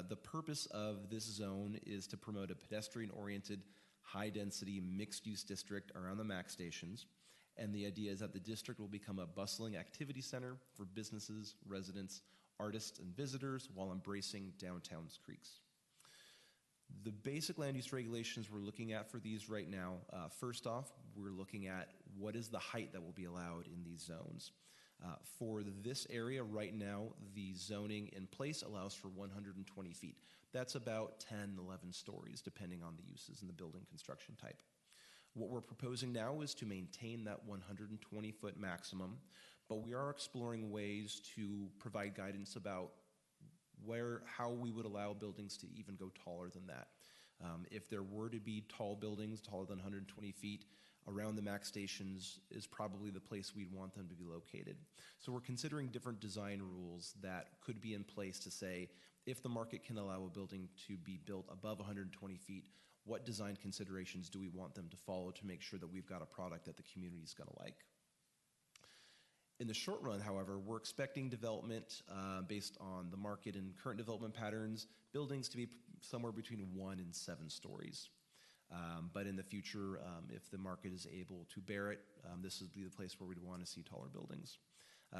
The purpose of this zone is to promote a pedestrian-oriented, high-density, mixed-use district around the max stations. And the idea is that the district will become a bustling activity center for businesses, residents, artists, and visitors while embracing downtown's creeks. The basic land use regulations we're looking at for these right now, first off, we're looking at what is the height that will be allowed in these zones. For this area right now, the zoning in place allows for 120 feet. That's about 10, 11 stories, depending on the uses and the building construction type. What we're proposing now is to maintain that 120-foot maximum, but we are exploring ways to provide guidance about how we would allow buildings to even go taller than that. If there were to be tall buildings taller than 120 feet, around the max stations is probably the place we'd want them to be located. So we're considering different design rules that could be in place to say, if the market can allow a building to be built above 120 feet, what design considerations do we want them to follow to make sure that we've got a product that the community is going to like? In the short run, however, we're expecting development based on the market and current development patterns, buildings to be somewhere between 1 and 7 stories. But in the future, if the market is able to bear it, this would be the place where we'd want to see taller buildings.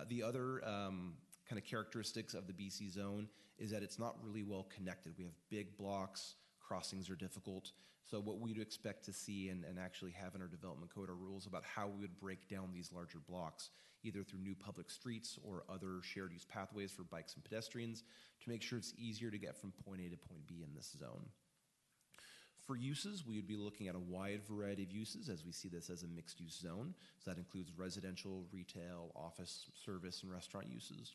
The other kind of characteristics of the BC zone is that it's not really well connected. We have big blocks, crossings are difficult. So what we'd expect to see and actually have in our development code are rules about how we would break down these larger blocks, either through new public streets or other shared use pathways for bikes and pedestrians, to make sure it's easier to get from point A to point B in this zone. For uses, we would be looking at a wide variety of uses as we see this as a mixed-use zone. So that includes residential, retail, office, service, and restaurant uses.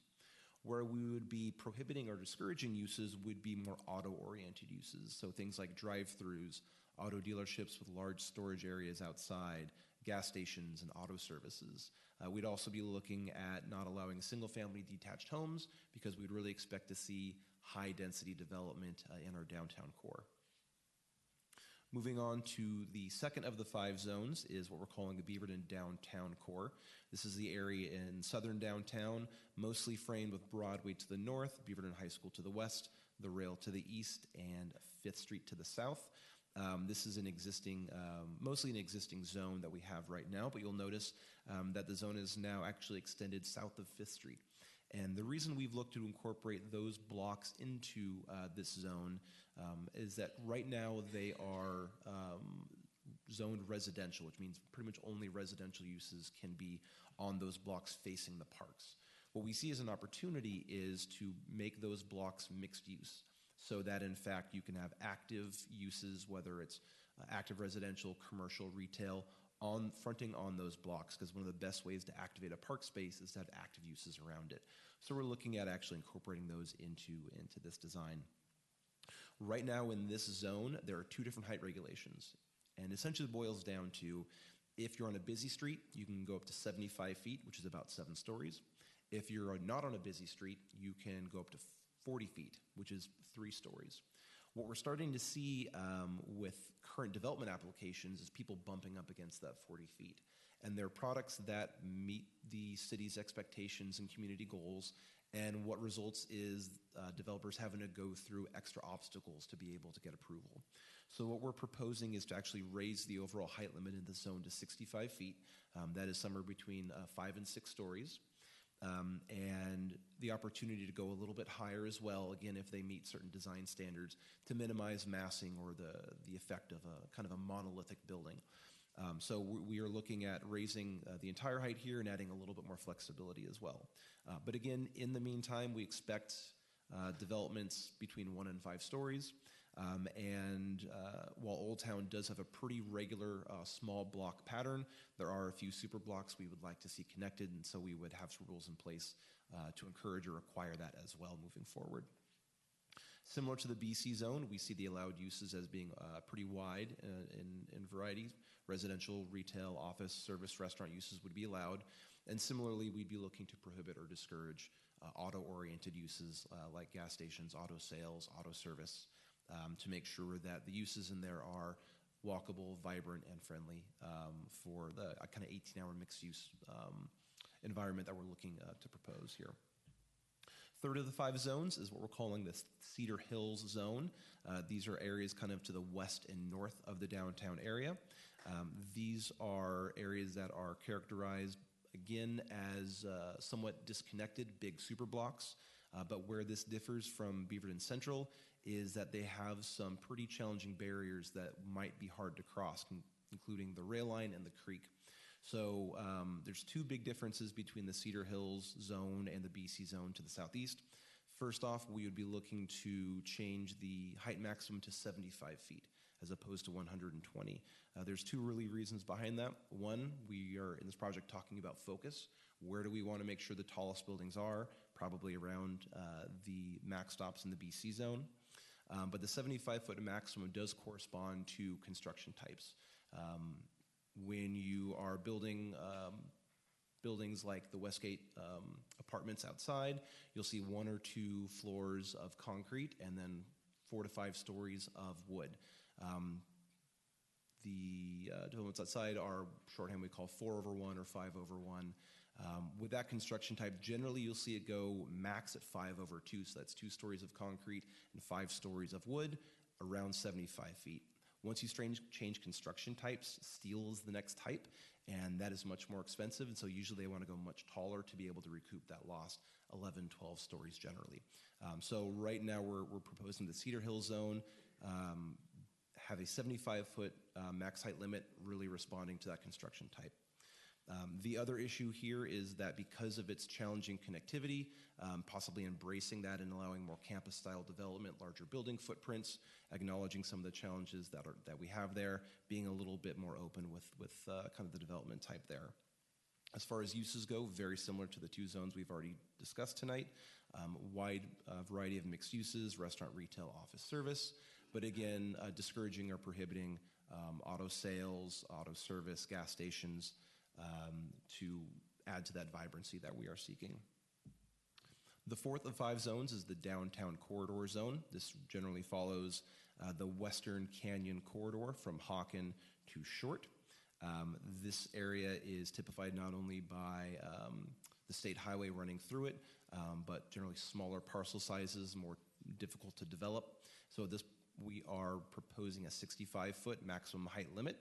Where we would be prohibiting or discouraging uses would be more auto-oriented uses. So things like drive-throughs, auto dealerships with large storage areas outside, gas stations, and auto services. We'd also be looking at not allowing single-family detached homes because we'd really expect to see high-density development in our downtown core. Moving on to the second of the 5 zones is what we're calling the Beaverton Downtown Core. This is the area in southern downtown, mostly framed with Broadway to the north, Beaverton High School to the west, the rail to the east, and 5th Street to the south. This is an existing, mostly an existing zone that we have right now, but you'll notice that the zone is now actually extended south of 5th Street. And the reason we've looked to incorporate those blocks into this zone is that right now they are zoned residential, which means pretty much only residential uses can be on those blocks facing the parks. What we see as an opportunity is to make those blocks mixed use so that in fact you can have active uses, whether it's active residential, commercial, retail, fronting on those blocks, because one of the best ways to activate a park space is to have active uses around it. So we're looking at actually incorporating those into this design. Right now in this zone, there are 2 different height regulations, and essentially it boils down to if you're on a busy street, you can go up to 75 feet, which is about 7 stories. If you're not on a busy street, you can go up to 40 feet, which is 3 stories. What we're starting to see with current development applications is people bumping up against that 40 feet. And they're products that meet the city's expectations and community goals. And what results is developers having to go through extra obstacles to be able to get approval. So what we're proposing is to actually raise the overall height limit in the zone to 65 feet. That is somewhere between 5 and 6 stories. And the opportunity to go a little bit higher as well, again, if they meet certain design standards, to minimize massing or the effect of a kind of a monolithic building. So we are looking at raising the entire height here and adding a little bit more flexibility as well. But again, in the meantime, we expect developments between 1 and 5 stories. While Old Town does have a pretty regular small block pattern, there are a few super blocks we would like to see connected, and so we would have some rules in place to encourage or require that as well moving forward. Similar to the BC zone, we see the allowed uses as being pretty wide in variety. Residential, retail, office, service, restaurant uses would be allowed. And similarly, we'd be looking to prohibit or discourage auto-oriented uses like gas stations, auto sales, auto service, to make sure that the uses in there are walkable, vibrant, and friendly for the kind of 18-hour mixed-use environment that we're looking to propose here. Third of the 5 zones is what we're calling the Cedar Hills zone. These are areas kind of to the west and north of the downtown area. These are areas that are characterized, again, as somewhat disconnected, big super blocks. But where this differs from Beaverton Central is that they have some pretty challenging barriers that might be hard to cross, including the rail line and the creek. So there's 2 big differences between the Cedar Hills zone and the BC zone to the southeast. First off, we would be looking to change the height maximum to 75 feet as opposed to 120. There's 2 really reasons behind that. One, we are in this project talking about focus. Where do we want to make sure the tallest buildings are? Probably around the max stops in the BC zone. But the 75-foot maximum does correspond to construction types. When you are building buildings like the Westgate apartments outside, you'll see 1 or 2 floors of concrete and then 4 to 5 stories of wood. The developments outside are shorthand we call 4/1 or 5/1. With that construction type, generally you'll see it go max at 5/2, so that's 2 stories of concrete and 5 stories of wood, around 75 feet. Once you change construction types, steel is the next type, and that is much more expensive, and so usually they want to go much taller to be able to recoup that lost 11, 12 stories generally. So right now we're proposing the Cedar Hill zone, have a 75-foot max height limit, really responding to that construction type. The other issue here is that because of its challenging connectivity, possibly embracing that and allowing more campus-style development, larger building footprints, acknowledging some of the challenges that we have there, being a little bit more open with kind of the development type there. As far as uses go, very similar to the 2 zones we've already discussed tonight. Wide variety of mixed uses, restaurant, retail, office, service, but again, discouraging or prohibiting auto sales, auto service, gas stations, to add to that vibrancy that we are seeking. The 4th of 5 zones is the downtown corridor zone. This generally follows the Western Canyon corridor from Hawken to Short. This area is typified not only by the state highway running through it, but generally smaller parcel sizes, more difficult to develop. So we are proposing a 65-foot maximum height limit.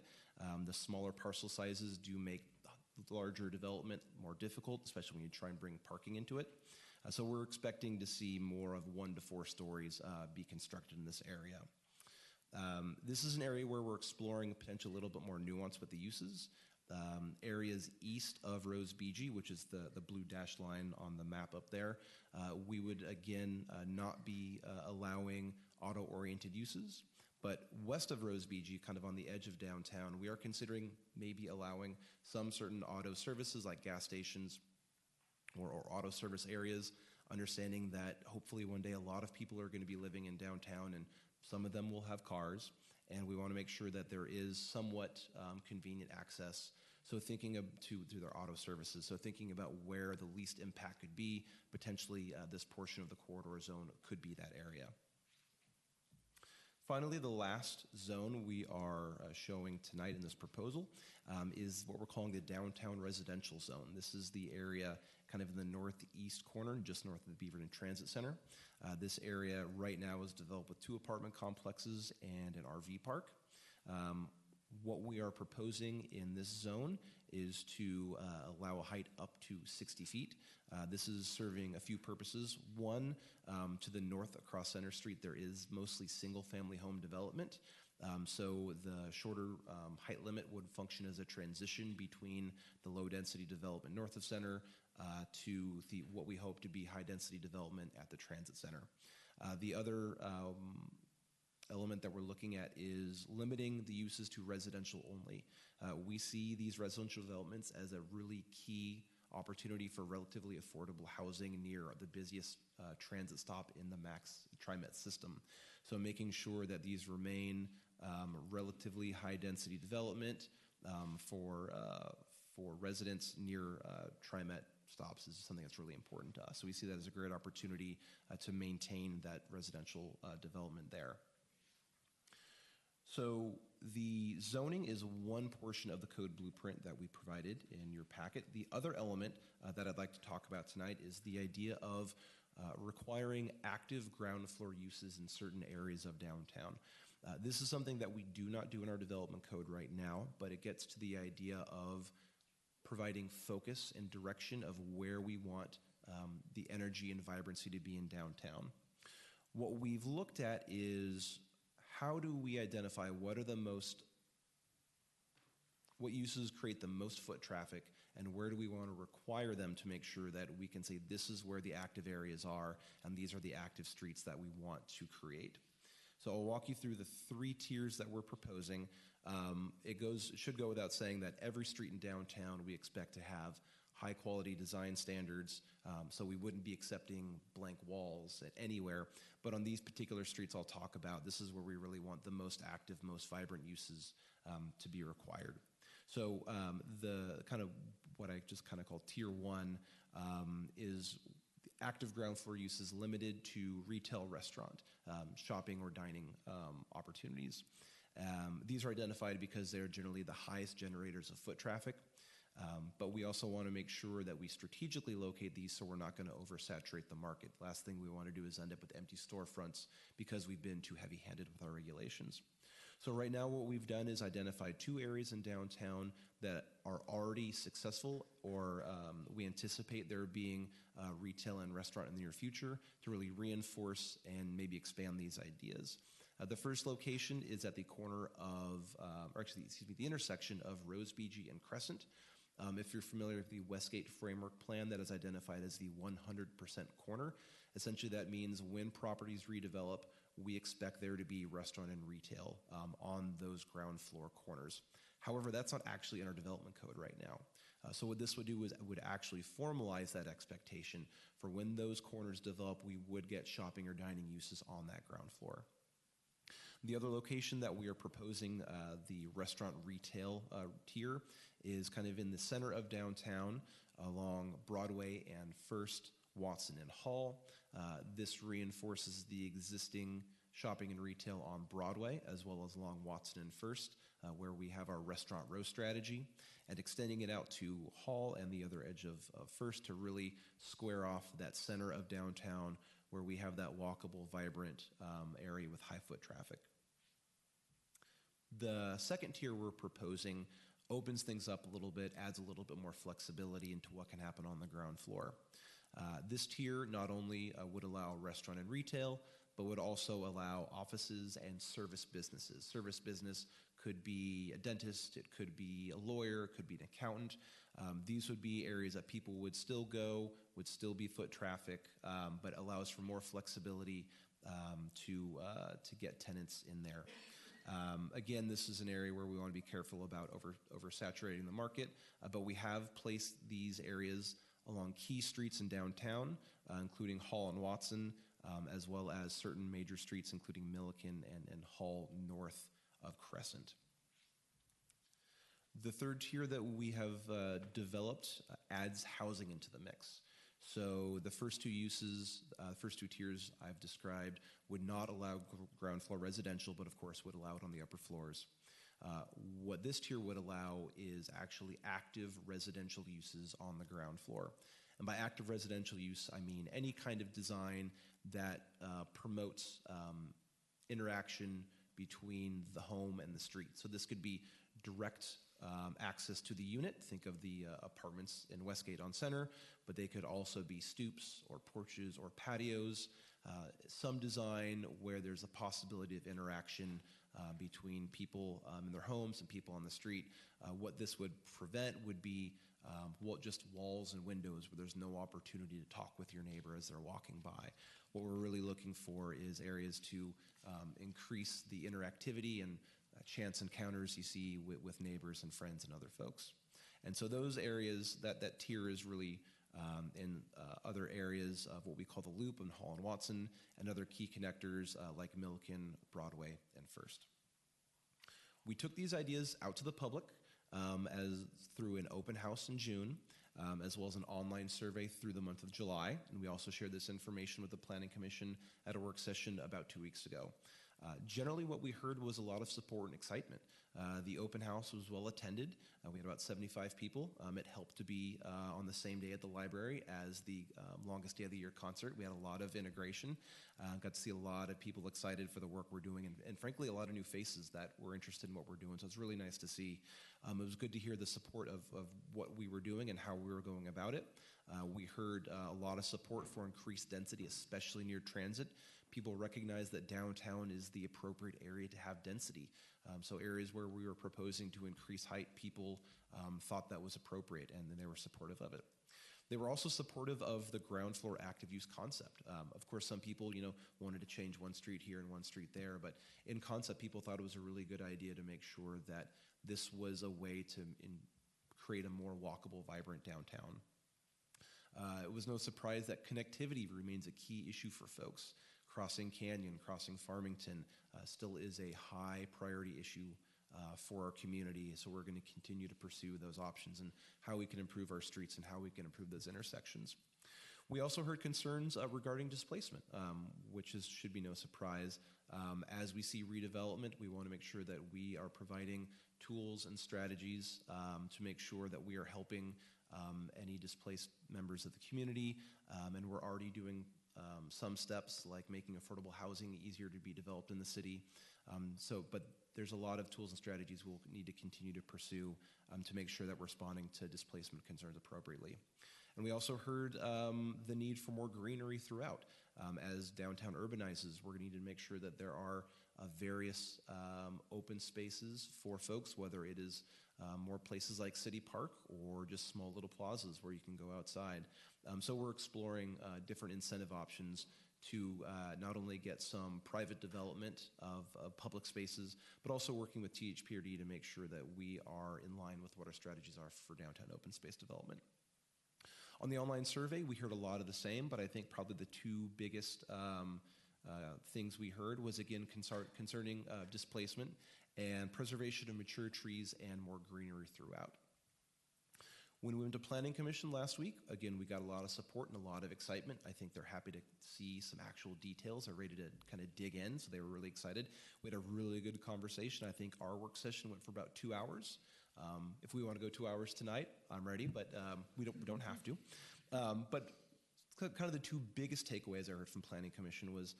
The smaller parcel sizes do make larger development more difficult, especially when you try and bring parking into it. So we're expecting to see more of 1 to 4 stories be constructed in this area. This is an area where we're exploring potential a little bit more nuance with the uses. Areas east of Rose BG, which is the blue dashed line on the map up there, we would again not be allowing auto-oriented uses. But west of Rose BG, kind of on the edge of downtown, we are considering maybe allowing some certain auto services like gas stations or auto service areas, understanding that hopefully one day a lot of people are going to be living in downtown and some of them will have cars, and we want to make sure that there is somewhat convenient access. So thinking to their auto services, so thinking about where the least impact could be, potentially this portion of the corridor zone could be that area. Finally, the last zone we are showing tonight in this proposal is what we're calling the downtown residential zone. This is the area kind of in the northeast corner, just north of the Beaverton Transit Center. This area right now is developed with 2 apartment complexes and an RV park. What we are proposing in this zone is to allow a height up to 60 feet. This is serving a few purposes. One, to the north across Center Street, there is mostly single-family home development. So the shorter height limit would function as a transition between the low-density development north of Center to what we hope to be high-density development at the Transit Center. The other element that we're looking at is limiting the uses to residential only. We see these residential developments as a really key opportunity for relatively affordable housing near the busiest transit stop in the MAX TriMet system. So making sure that these remain relatively high-density development for residents near TriMet stops is something that's really important to us. So we see that as a great opportunity to maintain that residential development there. So the zoning is one portion of the code blueprint that we provided in your packet. The other element that I'd like to talk about tonight is the idea of requiring active ground floor uses in certain areas of downtown. This is something that we do not do in our development code right now, but it gets to the idea of providing focus and direction of where we want the energy and vibrancy to be in downtown. What we've looked at is how do we identify what uses create the most foot traffic, and where do we want to require them to make sure that we can say this is where the active areas are and these are the active streets that we want to create. So I'll walk you through the 3 tiers that we're proposing. It should go without saying that every street in downtown we expect to have high quality design standards, so we wouldn't be accepting blank walls anywhere. But on these particular streets I'll talk about, this is where we really want the most active, most vibrant uses to be required. So the kind of what I just kind of call tier 1 is active ground floor uses limited to retail, restaurant, shopping or dining opportunities. These are identified because they're generally the highest generators of foot traffic. But we also want to make sure that we strategically locate these so we're not going to oversaturate the market. Last thing we want to do is end up with empty storefronts because we've been too heavy-handed with our regulations. So right now what we've done is identified 2 areas in downtown that are already successful, or we anticipate there being retail and restaurant in the near future to really reinforce and maybe expand these ideas. The first location is at the corner of, the intersection of Rose Beachy and Crescent. If you're familiar with the Westgate Framework Plan, that is identified as the 100% corner. Essentially that means when properties redevelop, we expect there to be restaurant and retail on those ground floor corners. However, that's not actually in our development code right now. So what this would do is it would actually formalize that expectation for when those corners develop, we would get shopping or dining uses on that ground floor. The other location that we are proposing, the restaurant retail tier, is kind of in the center of downtown along Broadway and First, Watson, and Hall. This reinforces the existing shopping and retail on Broadway as well as along Watson and First, where we have our restaurant row strategy, and extending it out to Hall and the other edge of First to really square off that center of downtown where we have that walkable, vibrant area with high foot traffic. The second tier we're proposing opens things up a little bit, adds a little bit more flexibility into what can happen on the ground floor. This tier not only would allow restaurant and retail, but would also allow offices and service businesses. Service business could be a dentist, it could be a lawyer, it could be an accountant. These would be areas that people would still go, would still be foot traffic, but allows for more flexibility to get tenants in there. Again, this is an area where we want to be careful about oversaturating the market, but we have placed these areas along key streets in downtown, including Hall and Watson, as well as certain major streets, including Milliken and Hall north of Crescent. The third tier that we have developed adds housing into the mix. So the first two uses, first two tiers I've described would not allow ground floor residential, but of course would allow it on the upper floors. What this tier would allow is actually active residential uses on the ground floor. And by active residential use, I mean any kind of design that promotes interaction between the home and the street. So this could be direct access to the unit. Think of the apartments in Westgate on Center, but they could also be stoops or porches or patios. Some design where there's a possibility of interaction between people in their homes and people on the street. What this would prevent would be just walls and windows where there's no opportunity to talk with your neighbor as they're walking by. What we're really looking for is areas to increase the interactivity and chance encounters you see with neighbors and friends and other folks. And so those areas, that tier is really in other areas of what we call the Loop in Hall and Watson, and other key connectors like Milliken, Broadway, and First. We took these ideas out to the public as through an open house in June, as well as an online survey through the month of July. And we also shared this information with the Planning Commission at a work session about 2 weeks ago. Generally, what we heard was a lot of support and excitement. The open house was well attended. We had about 75 people. It helped to be on the same day at the library as the longest day of the year concert. We had a lot of integration. Got to see a lot of people excited for the work we're doing, and frankly, a lot of new faces that were interested in what we're doing. So it's really nice to see. It was good to hear the support of what we were doing and how we were going about it. We heard a lot of support for increased density, especially near transit. People recognize that downtown is the appropriate area to have density. So areas where we were proposing to increase height, people thought that was appropriate, and then they were supportive of it. They were also supportive of the ground floor active use concept. Of course, some people, wanted to change one street here and one street there, but in concept, people thought it was a really good idea to make sure that this was a way to create a more walkable, vibrant downtown. It was no surprise that connectivity remains a key issue for folks. Crossing Canyon, crossing Farmington still is a high priority issue for our community, so we're going to continue to pursue those options and how we can improve our streets and how we can improve those intersections. We also heard concerns regarding displacement, which should be no surprise. As we see redevelopment, we want to make sure that we are providing tools and strategies to make sure that we are helping any displaced members of the community, and we're already doing some steps like making affordable housing easier to be developed in the city. But there's a lot of tools and strategies we'll need to continue to pursue to make sure that we're responding to displacement concerns appropriately. And we also heard the need for more greenery throughout. As downtown urbanizes, we're going to need to make sure that there are various open spaces for folks, whether it is more places like City Park or just small little plazas where you can go outside. So we're exploring different incentive options to not only get some private development of public spaces, but also working with THPRD to make sure that we are in line with what our strategies are for downtown open space development. On the online survey, we heard a lot of the same, but I think probably the two biggest things we heard was, again, concerning displacement and preservation of mature trees and more greenery throughout. When we went to Planning Commission last week, again, we got a lot of support and a lot of excitement. I think they're happy to see some actual details. They're ready to kind of dig in, so they were really excited. We had a really good conversation. I think our work session went for about 2 hours. If we want to go 2 hours tonight, I'm ready, but we don't have to. But kind of the two biggest takeaways I heard from Planning Commission was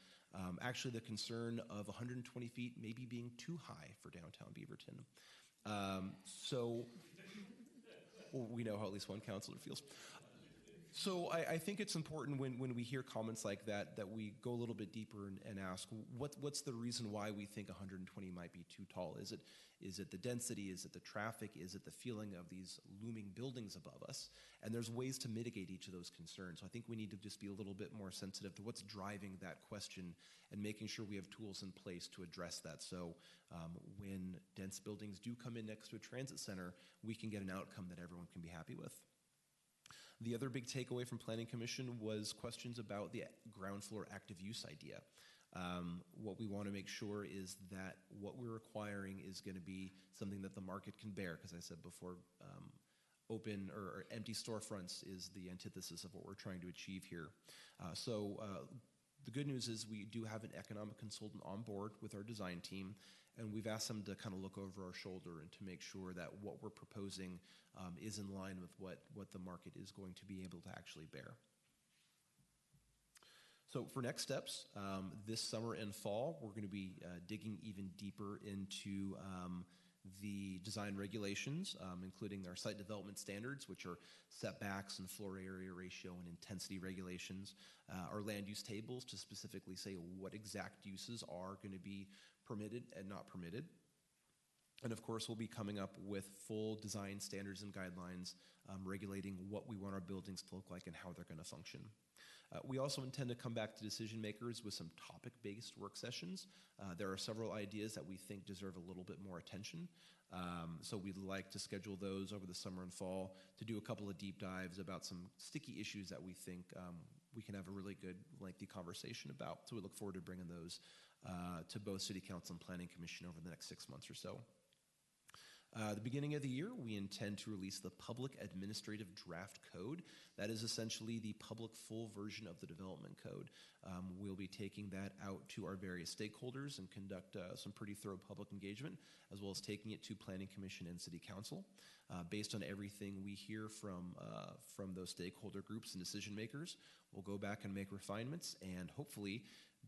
actually the concern of 120 feet maybe being too high for downtown Beaverton. We know how at least one councilor feels. So I think it's important when we hear comments like that we go a little bit deeper and ask what's the reason why we think 120 might be too tall? Is it the density? Is it the traffic? Is it the feeling of these looming buildings above us? And there's ways to mitigate each of those concerns. So I think we need to just be a little bit more sensitive to what's driving that question and making sure we have tools in place to address that. So when dense buildings do come in next to a transit center, we can get an outcome that everyone can be happy with. The other big takeaway from Planning Commission was questions about the ground floor active use idea. What we want to make sure is that what we're requiring is going to be something that the market can bear, because I said before, open or empty storefronts is the antithesis of what we're trying to achieve here. The good news is we do have an economic consultant on board with our design team, and we've asked them to kind of look over our shoulder and to make sure that what we're proposing is in line with what the market is going to be able to actually bear. So for next steps, this summer and fall, we're going to be digging even deeper into the design regulations, including our site development standards, which are setbacks and floor area ratio and intensity regulations, our land use tables to specifically say what exact uses are going to be permitted and not permitted. And of course, we'll be coming up with full design standards and guidelines regulating what we want our buildings to look like and how they're going to function. We also intend to come back to decision makers with some topic-based work sessions. There are several ideas that we think deserve a little bit more attention. So we'd like to schedule those over the summer and fall to do a couple of deep dives about some sticky issues that we think we can have a really good, lengthy conversation about. So we look forward to bringing those to both City Council and Planning Commission over the next 6 months or so. The beginning of the year, we intend to release the Public Administrative Draft Code. That is essentially the public full version of the development code. We'll be taking that out to our various stakeholders and conduct some pretty thorough public engagement, as well as taking it to Planning Commission and City Council. Based on everything we hear from those stakeholder groups and decision makers, we'll go back and make refinements and hopefully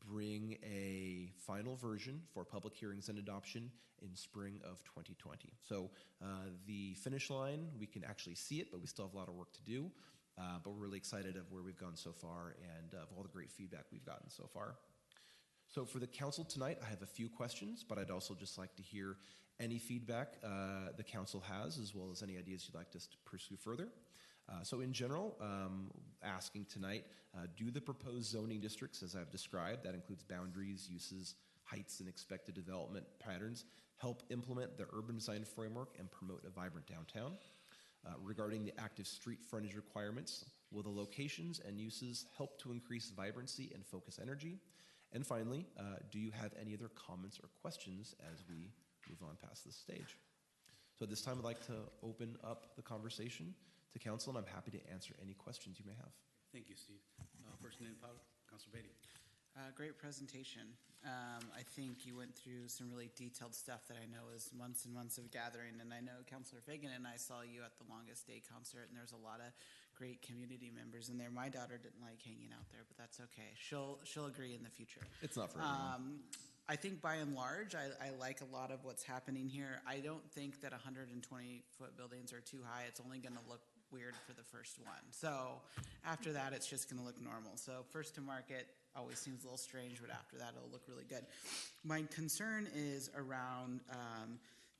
bring a final version for public hearings and adoption in spring of 2020. So the finish line, we can actually see it, but we still have a lot of work to do. But we're really excited of where we've gone so far and of all the great feedback we've gotten so far. So for the council tonight, I have a few questions, but I'd also just like to hear any feedback the council has, as well as any ideas you'd like us to pursue further. So in general, asking tonight, do the proposed zoning districts, as I've described, that includes boundaries, uses, heights, and expected development patterns, help implement the urban design framework and promote a vibrant downtown? Regarding the active street frontage requirements, will the locations and uses help to increase vibrancy and focus energy? And finally, do you have any other comments or questions as we move on past this stage? So at this time, I'd like to open up the conversation to council, and I'm happy to answer any questions you may have. Thank you, Steve. First name, Councilor Beatty. Great presentation. I think you went through some really detailed stuff that I know is months and months of gathering, and I know Councilor Fagan and I saw you at the Longest Day concert, and there's a lot of great community members in there. My daughter didn't like hanging out there, but that's okay. She'll agree in the future. It's not for everyone. I think by and large, I like a lot of what's happening here. I don't think that 120-foot buildings are too high. It's only going to look weird for the first one. So after that, it's just going to look normal. So first to market always seems a little strange, but after that, it'll look really good. My concern is around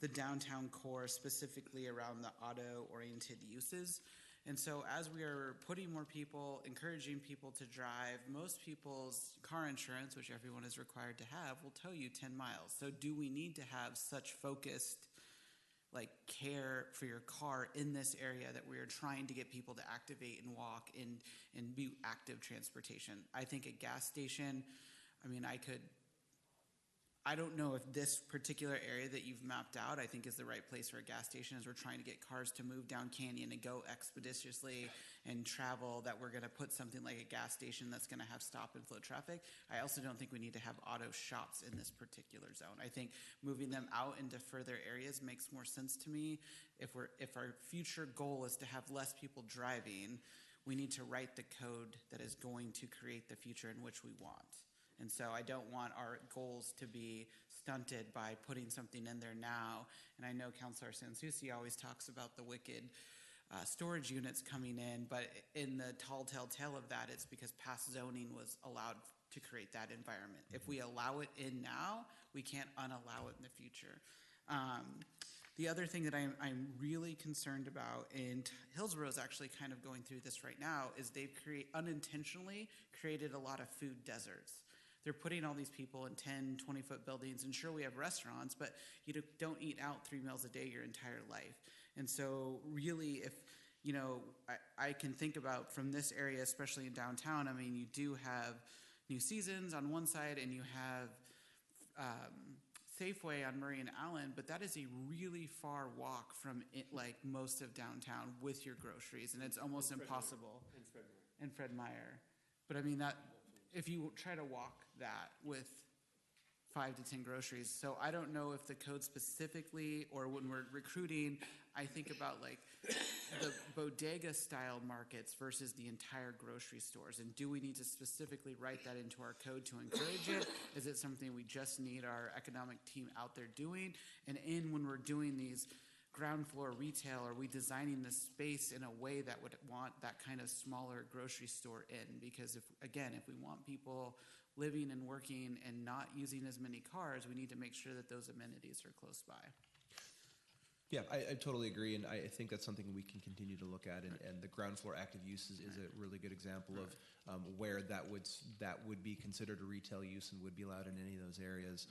the downtown core, specifically around the auto-oriented uses. And so as we are putting more people, encouraging people to drive, most people's car insurance, which everyone is required to have, will tow you 10 miles. So do we need to have such focused care for your car in this area that we are trying to get people to activate and walk and be active transportation? I think a gas station, I don't know if this particular area that you've mapped out, I think is the right place for a gas station, as we're trying to get cars to move down Canyon and go expeditiously and travel, that we're going to put something like a gas station that's going to have stop and flow traffic. I also don't think we need to have auto shops in this particular zone. I think moving them out into further areas makes more sense to me. If our future goal is to have less people driving, we need to write the code that is going to create the future in which we want. And so I don't want our goals to be stunted by putting something in there now. And I know Councilor Sansucci always talks about the wicked storage units coming in, but in the tall tale of that, it's because past zoning was allowed to create that environment. If we allow it in now, we can't unallow it in the future. The other thing that I'm really concerned about, and Hillsborough is actually kind of going through this right now, is they've unintentionally created a lot of food deserts. They're putting all these people in 10, 20-foot buildings, and sure, we have restaurants, but you don't eat out 3 meals a day your entire life. And so really, if, I can think about from this area, especially in downtown, you do have New Seasons on one side, and you have Safeway on Murray and Allen, but that is a really far walk from it, like most of downtown with your groceries, and it's almost impossible. And Fred Meyer. But I mean, that if you try to walk that with 5 to 10 groceries. So I don't know if the code specifically, or when we're recruiting, I think about like the bodega style markets versus the entire grocery stores. And do we need to specifically write that into our code to encourage it? Is it something we just need our economic team out there doing? And when we're doing these ground floor retail, are we designing the space in a way that would want that kind of smaller grocery store in? Because if we want people living and working and not using as many cars, we need to make sure that those amenities are close by. Yeah, I totally agree, and I think that's something we can continue to look at. And the ground floor active use is a really good example of where that would be considered a retail use and would be allowed in any of those areas.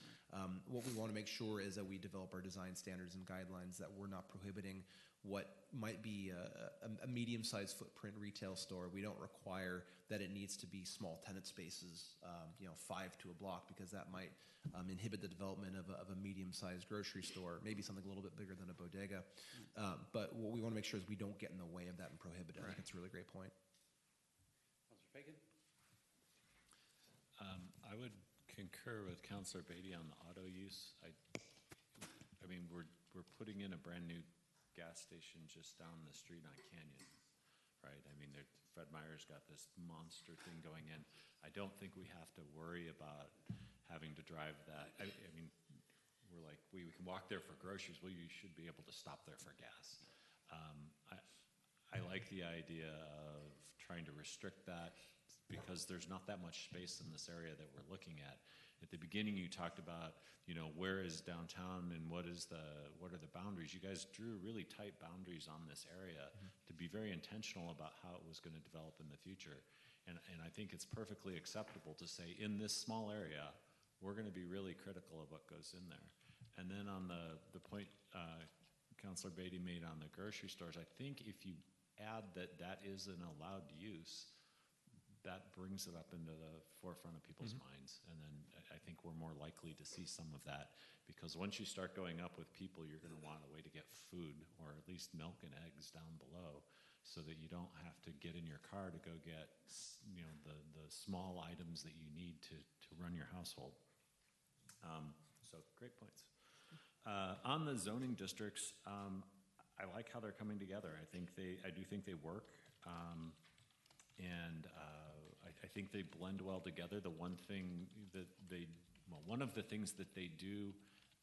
What we want to make sure is that we develop our design standards and guidelines, that we're not prohibiting what might be a medium-sized footprint retail store. We don't require that it needs to be small tenant spaces, 5 to a block, because that might inhibit the development of a medium-sized grocery store, maybe something a little bit bigger than a bodega. But what we want to make sure is we don't get in the way of that and prohibit it. I think it's a really great point. Councilor Fagan? I would concur with Councilor Beatty on the auto use. I mean, we're putting in a brand new gas station just down the street on Canyon, right? I mean, Fred Meyer's got this monster thing going in. I don't think we have to worry about having to drive that. I mean, we're like, we can walk there for groceries. Well, you should be able to stop there for gas. I like the idea of trying to restrict that because there's not that much space in this area that we're looking at. At the beginning, you talked about, where is downtown and what are the boundaries? You guys drew really tight boundaries on this area to be very intentional about how it was going to develop in the future. And I think it's perfectly acceptable to say, in this small area, we're going to be really critical of what goes in there. And then on the point Councilor Beatty made on the grocery stores, I think if you add that is an allowed use, that brings it up into the forefront of people's minds. And then I think we're more likely to see some of that, because once you start going up with people, you're going to want a way to get food, or at least milk and eggs down below, so that you don't have to get in your car to go get the small items that you need to run your household. So great points. On the zoning districts, I like how they're coming together. I do think they work. And I think they blend well together. The one thing that one of the things that they do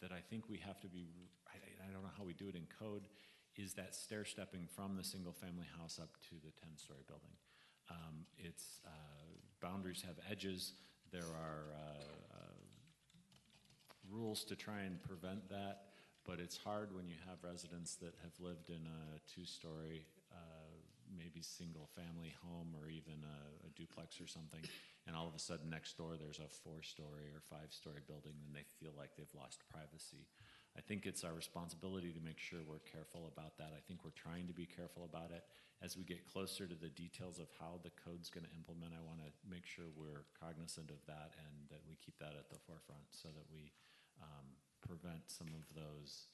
that I think we have to be, I don't know how we do it in code, is that stair stepping from the single family house up to the 10-story building. Boundaries have edges. There are rules to try and prevent that, but it's hard when you have residents that have lived in a 2-story maybe single family home, or even a duplex or something, and all of a sudden next door there's a 4-story or 5-story building, and they feel like they've lost privacy. I think it's our responsibility to make sure we're careful about that. I think we're trying to be careful about it. As we get closer to the details of how the code's going to implement, I want to make sure we're cognizant of that and that we keep that at the forefront, so that we prevent some of those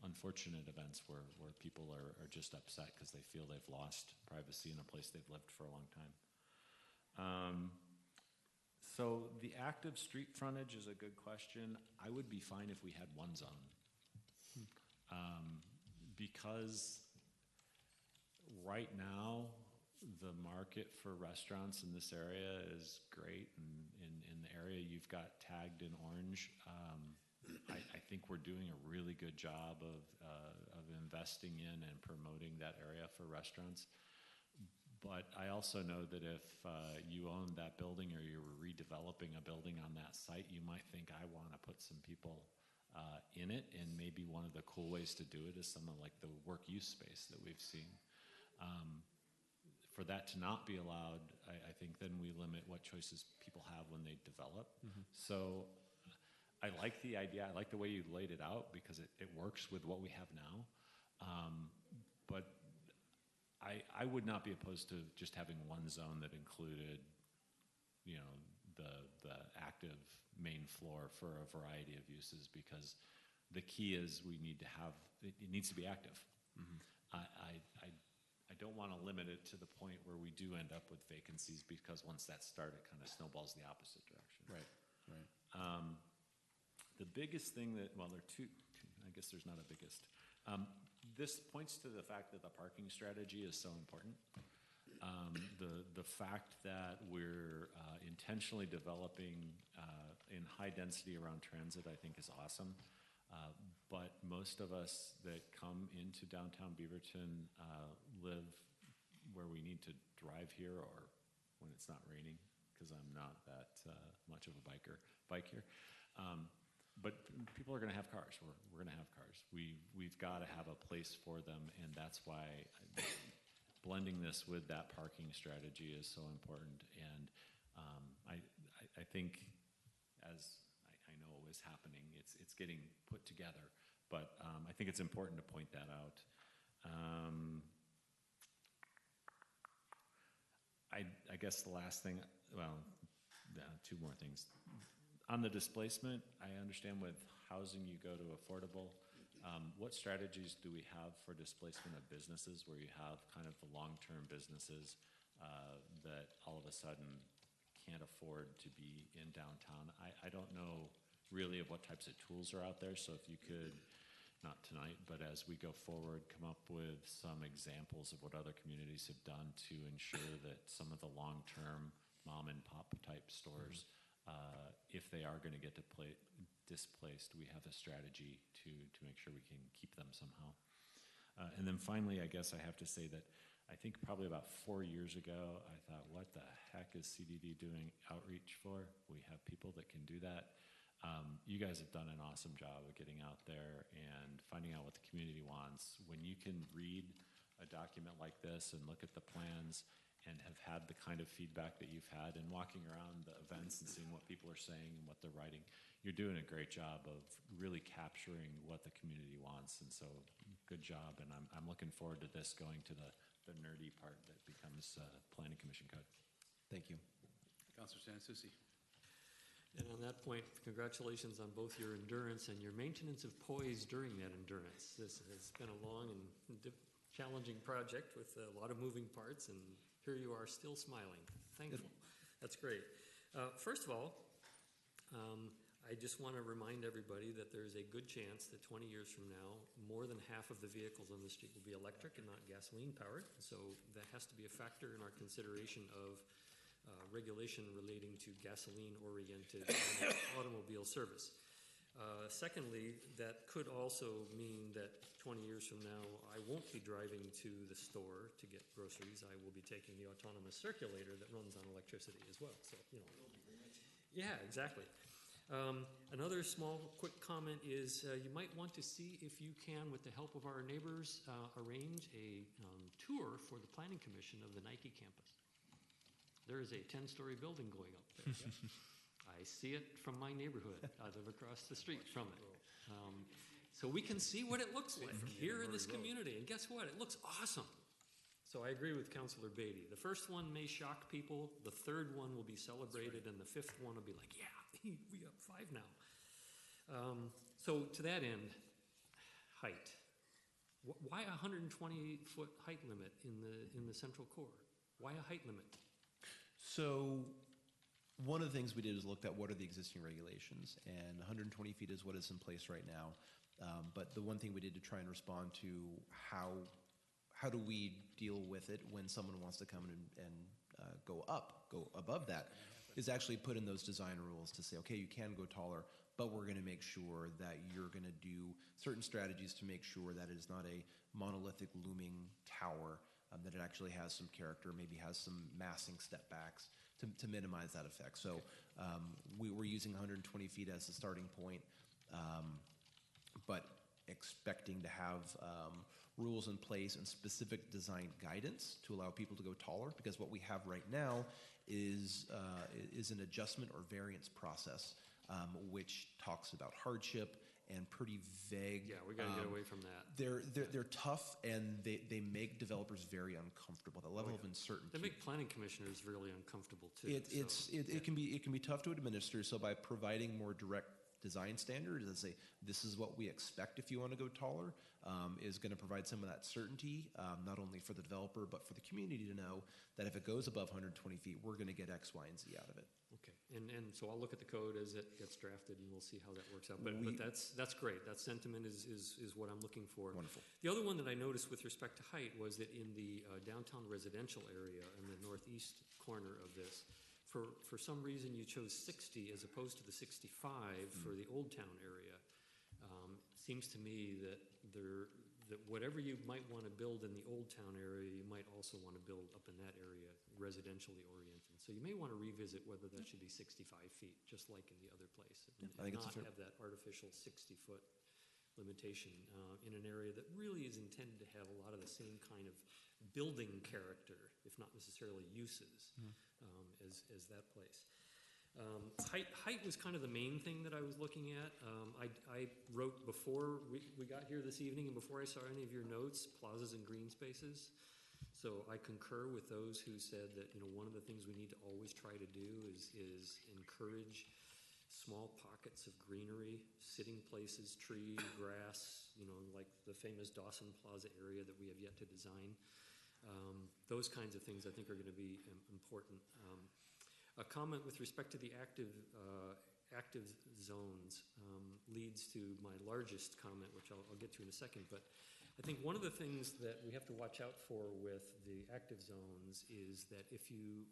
unfortunate events where people are just upset because they feel they've lost privacy in a place they've lived for a long time. So the active street frontage is a good question. I would be fine if we had one zone. Because right now, the market for restaurants in this area is great. And in the area you've got tagged in orange, I think we're doing a really good job of investing in and promoting that area for restaurants. But I also know that if you own that building, or you're redeveloping a building on that site, you might think, I want to put some people in it. And maybe one of the cool ways to do it is some of like the work use space that we've seen. For that to not be allowed, I think then we limit what choices people have when they develop. So I like the idea. I like the way you laid it out, because it works with what we have now. But I would not be opposed to just having one zone that included, the active main floor for a variety of uses, because the key is we need to have, it needs to be active. I don't want to limit it to the point where we do end up with vacancies, because once that's started, it kind of snowballs the opposite direction. Right, right. The biggest thing that, well, there are two, I guess there's not a biggest. This points to the fact that the parking strategy is so important. The fact that we're intentionally developing in high density around transit, I think, is awesome. But most of us that come into downtown Beaverton live where we need to drive here, or when it's not raining, because I'm not that much of a bike here. But people are going to have cars. We're going to have cars. We've got to have a place for them, and that's why blending this with that parking strategy is so important. And I think, as I know is happening, it's getting put together. But I think it's important to point that out. I guess the last thing, well, two more things. On the displacement, I understand with housing you go to affordable. What strategies do we have for displacement of businesses, where you have kind of the long-term businesses that all of a sudden can't afford to be in downtown? I don't know really of what types of tools are out there, so if you could, not tonight, but as we go forward, come up with some examples of what other communities have done to ensure that some of the long-term mom and pop type stores, if they are going to get displaced, we have a strategy to make sure we can keep them somehow. And then finally, I guess I have to say that I think probably about 4 years ago, I thought, what the heck is CDD doing outreach for? We have people that can do that. You guys have done an awesome job of getting out there and finding out what the community wants. When you can read a document like this and look at the plans and have had the kind of feedback that you've had, and walking around the events and seeing what people are saying and what they're writing, you're doing a great job of really capturing what the community wants. And so good job. And I'm looking forward to this going to the nerdy part that becomes Planning Commission code. Thank you. Councilor Sansucci. And on that point, congratulations on both your endurance and your maintenance of poise during that endurance. This has been a long and challenging project with a lot of moving parts, and here you are still smiling. Thankful. That's great. First of all, I just want to remind everybody that there's a good chance that 20 years from now, more than half of the vehicles on the street will be electric and not gasoline powered. So that has to be a factor in our consideration of regulation relating to gasoline-oriented automobile service. Secondly, that could also mean that 20 years from now, I won't be driving to the store to get groceries. I will be taking the autonomous circulator that runs on electricity as well. So, you know. Yeah, exactly. Another small, quick comment is you might want to see if you can, with the help of our neighbors, arrange a tour for the Planning Commission of the Nike campus. There is a 10-story building going up there. I see it from my neighborhood. I live across the street from it. So we can see what it looks like here in this community. And guess what? It looks awesome. So I agree with Councilor Beatty. The first one may shock people. The third one will be celebrated. And the fifth one will be like, yeah, we got 5 now. So to that end, height. Why a 120-foot height limit in the central core? Why a height limit? So one of the things we did is looked at what are the existing regulations, and 120 feet is what is in place right now. But the one thing we did to try and respond to how do we deal with it when someone wants to come and go above that, is actually put in those design rules to say, okay, you can go taller, but we're going to make sure that you're going to do certain strategies to make sure that it is not a monolithic looming tower, that it actually has some character, maybe has some massing step backs to minimize that effect. So we were using 120 feet as the starting point, but expecting to have rules in place and specific design guidance to allow people to go taller, because what we have right now is an adjustment or variance process, which talks about hardship and pretty vague. Yeah, we got to get away from that. They're tough, and they make developers very uncomfortable. The level of uncertainty. They make planning commissioners really uncomfortable too. It can be tough to administer. So by providing more direct design standards and say this is what we expect if you want to go taller, is going to provide some of that certainty, not only for the developer but for the community to know that if it goes above 120 feet, we're going to get X, Y, and Z out of it. Okay, and so I'll look at the code as it gets drafted, and we'll see how that works out. But that's great. That sentiment is what I'm looking for. Wonderful. The other one that I noticed with respect to height was that in the downtown residential area in the northeast corner of this, for some reason you chose 60 as opposed to the 65 for the Old Town area. Seems to me that whatever you might want to build in the Old Town area, you might also want to build up in that area, residentially oriented. So you may want to revisit whether that should be 65 feet, just like in the other place, and I think not it's have that artificial 60-foot limitation in an area that really is intended to have a lot of the same kind of building character, if not necessarily uses, as that place. Height was kind of the main thing that I was looking at. I wrote before we got here this evening and before I saw any of your notes, plazas and green spaces. So I concur with those who said that one of the things we need to always try to do is encourage small pockets of greenery, sitting places, tree, grass, like the famous Dawson Plaza area that we have yet to design. Those kinds of things I think are going to be important. A comment with respect to the active zones leads to my largest comment, which I'll get to in a second. But I think one of the things that we have to watch out for with the active zones is that if you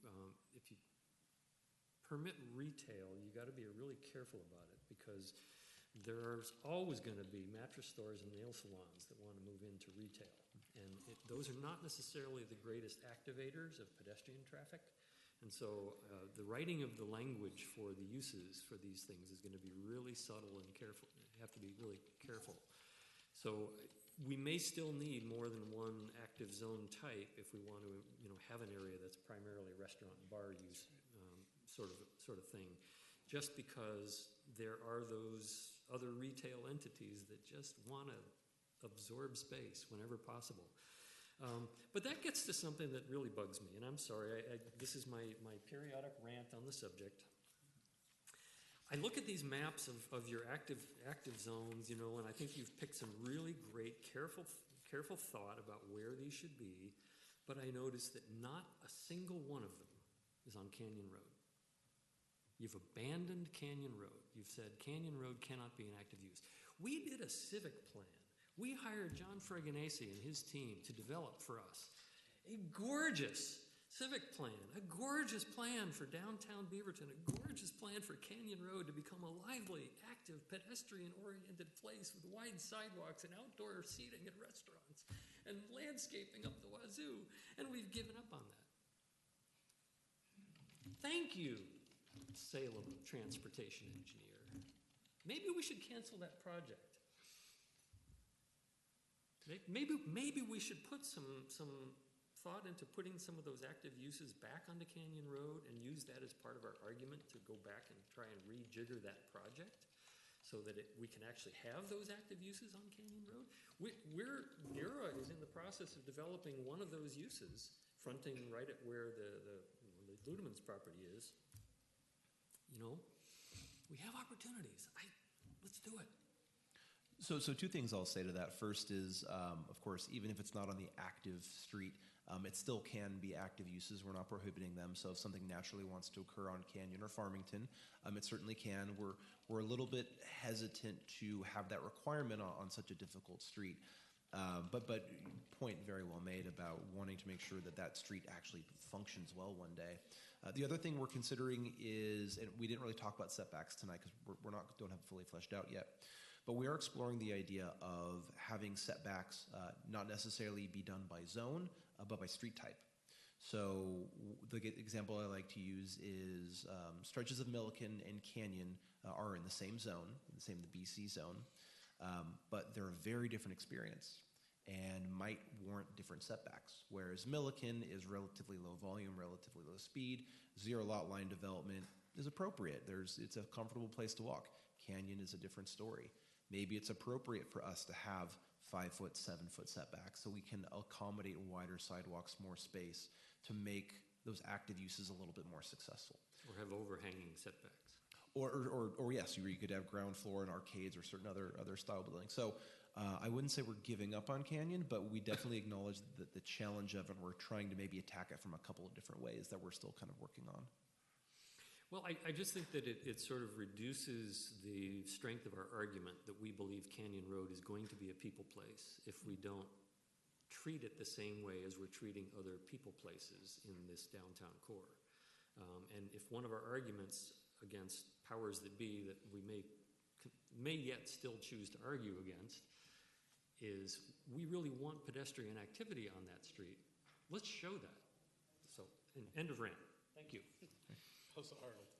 permit retail, you got to be really careful about it, because there's always going to be mattress stores and nail salons that want to move into retail, and those are not necessarily the greatest activators of pedestrian traffic. And so the writing of the language for the uses for these things is going to be really subtle and careful. You have to be really careful. So we may still need more than one active zone type if we want to, have an area that's primarily restaurant and bar use sort of thing. Just because there are those other retail entities that just want to absorb space whenever possible. But that gets to something that really bugs me, and I'm sorry, this is my periodic rant on the subject. I look at these maps of your active zones, and I think you've picked some really great, careful thought about where these should be, but I notice that not a single one of them is on Canyon Road. You've abandoned Canyon Road. You've said Canyon Road cannot be an active use. We did a civic plan. We hired John Freganesi and his team to develop for us a gorgeous civic plan, a gorgeous plan for downtown Beaverton, a gorgeous plan for Canyon Road to become a lively, active, pedestrian-oriented place with wide sidewalks and outdoor seating and restaurants and landscaping up the wazoo, and we've given up on that. Thank you, Salem transportation engineer. Maybe we should cancel that project. Maybe we should put some thought into putting some of those active uses back onto Canyon Road and use that as part of our argument to go back and try and rejigger that project so that we can actually have those active uses on Canyon Road. NERA is in the process of developing one of those uses, fronting right at where the Ludeman's property is. We have opportunities. Let's do it. So two things I'll say to that. First is, of course, even if it's not on the active street, it still can be active uses. We're not prohibiting them. So if something naturally wants to occur on Canyon or Farmington, it certainly can. We're a little bit hesitant to have that requirement on such a difficult street. But point very well made about wanting to make sure that street actually functions well one day. The other thing we're considering is, and we didn't really talk about setbacks tonight because don't have it fully fleshed out yet, but we are exploring the idea of having setbacks not necessarily be done by zone, but by street type. So the example I like to use is stretches of Milliken and Canyon are in the same zone, the BC zone, but they're a very different experience and might warrant different setbacks. Whereas Milliken is relatively low volume, relatively low speed, zero lot line development is appropriate. It's a comfortable place to walk. Canyon is a different story. maybe it's appropriate for us to have 5-foot, 7-foot setbacks so we can accommodate wider sidewalks, more space to make those active uses a little bit more successful. Or have overhanging setbacks. Or yes, you could have ground floor and arcades or certain other style buildings. So I wouldn't say we're giving up on Canyon, but we definitely acknowledge the challenge of it. We're trying to maybe attack it from a couple of different ways that we're still kind of working on. Well, I just think that it sort of reduces the strength of our argument that we believe Canyon Road is going to be a people place if we don't treat it the same way as we're treating other people places in this downtown core. And if one of our arguments against powers that be that we may yet still choose to argue against is we really want pedestrian activity on that street, let's show that. So, end of rant. Thank you. Councilor Arnold.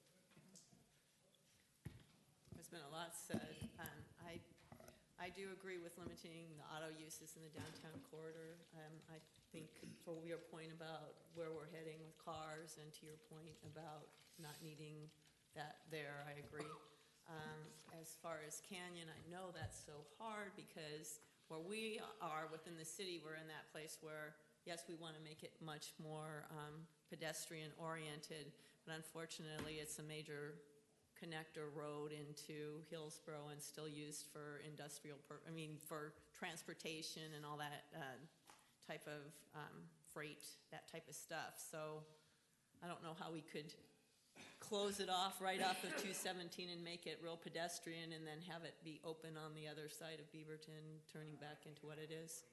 There's been a lot said. I do agree with limiting the auto uses in the downtown corridor. I think for your point about where we're heading with cars and to your point about not needing that there, I agree. As far as Canyon, I know that's so hard because where we are within the city, we're in that place where, yes, we want to make it much more pedestrian oriented, but unfortunately it's a major connector road into Hillsborough and still used for for transportation and all that type of freight, that type of stuff. So I don't know how we could close it off right off of 217 and make it real pedestrian and then have it be open on the other side of Beaverton, turning back into what it is.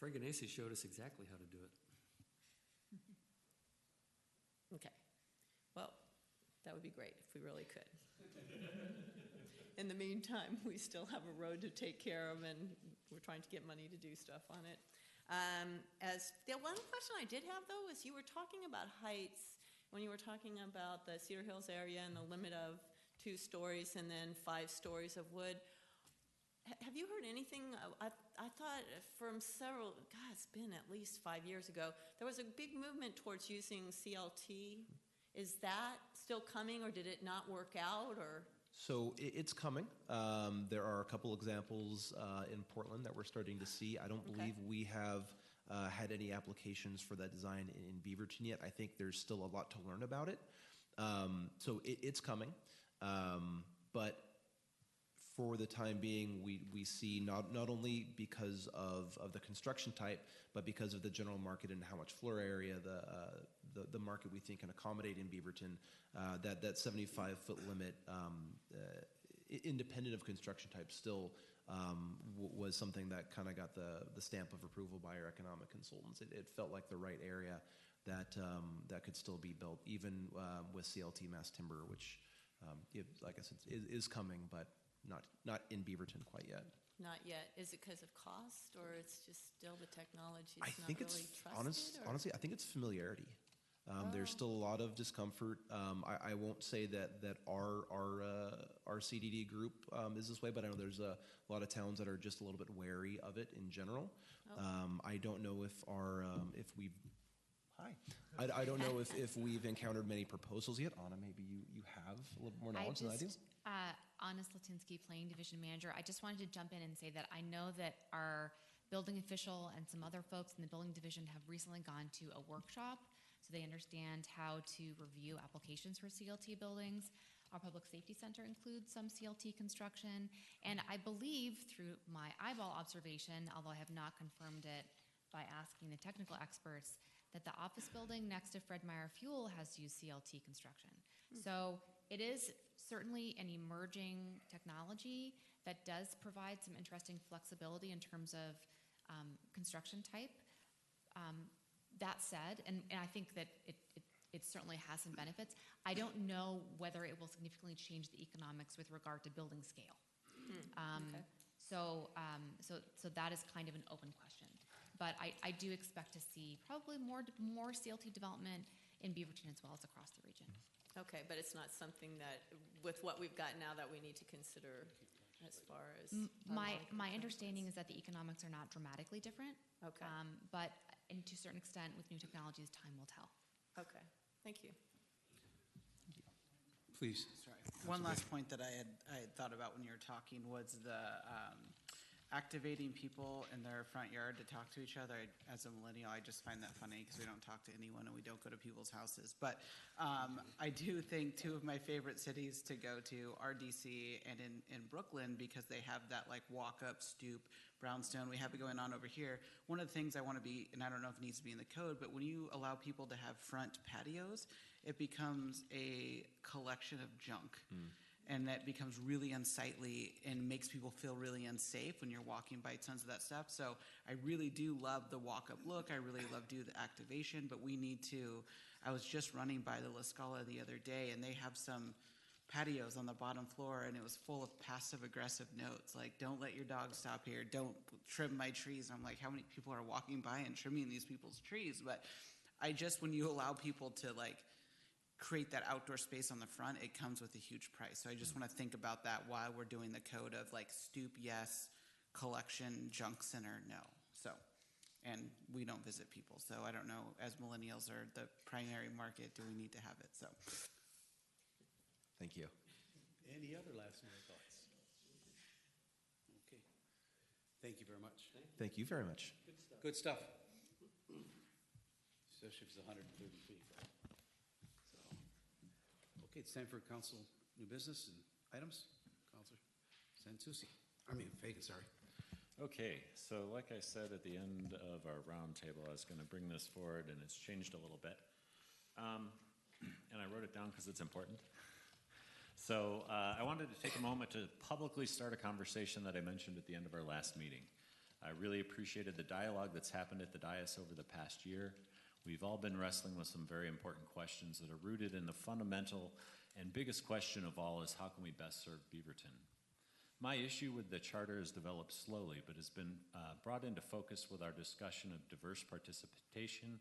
Freganesi showed us exactly how to do it. Okay. Well, that would be great if we really could. In the meantime, we still have a road to take care of, and we're trying to get money to do stuff on it. As the one question I did have, though, is you were talking about heights when you were talking about the Cedar Hills area and the limit of 2 stories and then 5 stories of wood. Have you heard anything? I thought from it's been at least 5 years ago, there was a big movement towards using CLT. Is that still coming, or did it not work out, or? So it's coming. There are a couple examples in Portland that we're starting to see. I don't believe we have had any applications for that design in Beaverton yet. I think there's still a lot to learn about it. So it's coming. But for the time being, we see not only because of the construction type, but because of the general market and how much floor area the market we think can accommodate in Beaverton, that 75-foot limit, independent of construction type, still was something that kind of got the stamp of approval by our economic consultants. It felt like the right area that could still be built, even with CLT mass timber, which, like I said, is coming, but not in Beaverton quite yet. Not yet. Is it because of cost, or it's just still the technology I is not think really it's trusted? honestly, I think it's familiarity. There's still a lot of discomfort. I won't say that our CDD group is this way, but I know there's a lot of towns that are just a little bit wary of it in general. I don't know if we've I don't know if we've encountered many proposals yet. Anna, maybe you have a little more knowledge than I do. Anna Slatinsky, Planning Division Manager. I just wanted to jump in and say that I know that our building official and some other folks in the building division have recently gone to a workshop so they understand how to review applications for CLT buildings. Our public safety center includes some CLT construction, and I believe through my eyeball observation, although I have not confirmed it by asking the technical experts, that the office building next to Fred Meyer Fuel has used CLT construction. So it is certainly an emerging technology that does provide some interesting flexibility in terms of construction type. That said, and I think that it certainly has some benefits, I don't know whether it will significantly change the economics with regard to building scale. So that is kind of an open question. But I do expect to see probably more CLT development in Beaverton as well as across the region. Okay, but it's not something that, with what we've got now, that we need to consider as far as... My understanding is that the economics are not dramatically different. Okay. But to a certain extent, with new technologies, time will tell. Okay, thank you. Please. Sorry. One last point that I had thought about when you were talking was the activating people in their front yard to talk to each other. As a millennial, I just find that funny because we don't talk to anyone and we don't go to people's houses. But I do think two of my favorite cities to go to are DC and in Brooklyn, because they have that like walk-up stoop brownstone. We have it going on over here. One of the things I want to be, and I don't know if it needs to be in the code, but when you allow people to have front patios, it becomes a collection of junk. And that becomes really unsightly and makes people feel really unsafe when you're walking by tons of that stuff. So I really do love the walk-up look. I really love do the activation, but we need to, I was just running by the La Scala the other day, and they have some patios on the bottom floor, and it was full of passive-aggressive notes, like, don't let your dog stop here, don't trim my trees. I'm like, how many people are walking by and trimming these people's trees? But I just, when you allow people to, like, create that outdoor space on the front, it comes with a huge price. So I just want to think about that while we're doing the code of like stoop, yes, collection, junk center, no. So, and we don't visit people. So I don't know, as millennials are the primary market, do we need to have it? So. Thank you. Any other last minute thoughts? Okay. Thank you very much. Thank you very much. Good stuff. Especially if it's 130 feet. Okay, it's time for council new business and items. Councilor Santucci. Fagan, sorry. Okay, so like I said at the end of our roundtable, I was going to bring this forward, and it's changed a little bit. And I wrote it down because it's important. So I wanted to take a moment to publicly start a conversation that I mentioned at the end of our last meeting. I really appreciated the dialogue that's happened at the dais over the past year. We've all been wrestling with some very important questions that are rooted in the fundamental and biggest question of all is how can we best serve Beaverton? My issue with the charter has developed slowly, but has been brought into focus with our discussion of diverse participation,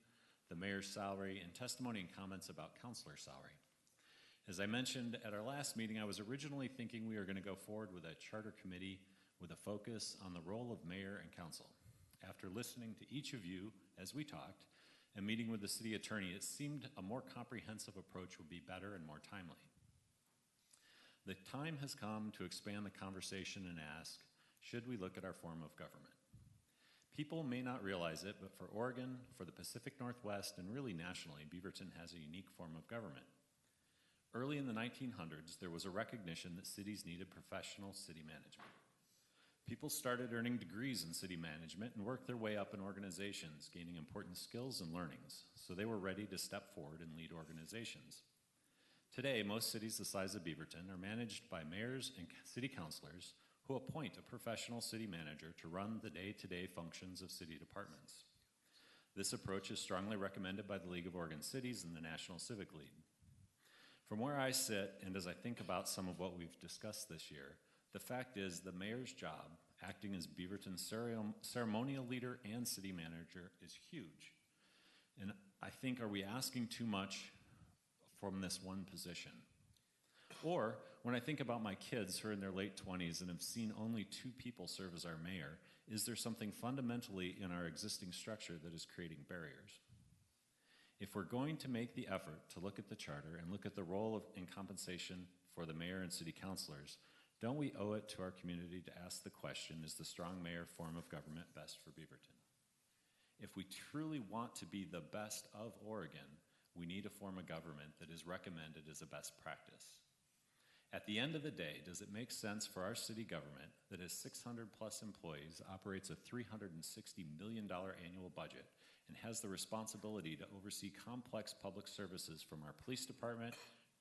the mayor's salary, and testimony and comments about councilor salary. As I mentioned at our last meeting, I was originally thinking we were going to go forward with a charter committee with a focus on the role of mayor and council. After listening to each of you as we talked, and meeting with the city attorney, it seemed a more comprehensive approach would be better and more timely. The time has come to expand the conversation and ask, should we look at our form of government? People may not realize it, but for Oregon, for the Pacific Northwest, and really nationally, Beaverton has a unique form of government. Early in the 1900s, there was a recognition that cities needed professional city management. People started earning degrees in city management and worked their way up in organizations, gaining important skills and learnings, so they were ready to step forward and lead organizations. Today, most cities the size of Beaverton are managed by mayors and city councilors who appoint a professional city manager to run the day-to-day functions of city departments. This approach is strongly recommended by the League of Oregon Cities and the National Civic League. From where I sit, and as I think about some of what we've discussed this year, the fact is the mayor's job, acting as Beaverton's ceremonial leader and city manager, is huge. And I think, are we asking too much from this one position? Or when I think about my kids who are in their late 20s and have seen only 2 people serve as our mayor, is there something fundamentally in our existing structure that is creating barriers? If we're going to make the effort to look at the charter and look at the role and compensation for the mayor and city councilors, don't we owe it to our community to ask the question, is the strong mayor form of government best for Beaverton? If we truly want to be the best of Oregon, we need a form of government that is recommended as a best practice. At the end of the day, does it make sense for our city government that has 600 plus employees, operates a $360 million annual budget, and has the responsibility to oversee complex public services from our police department,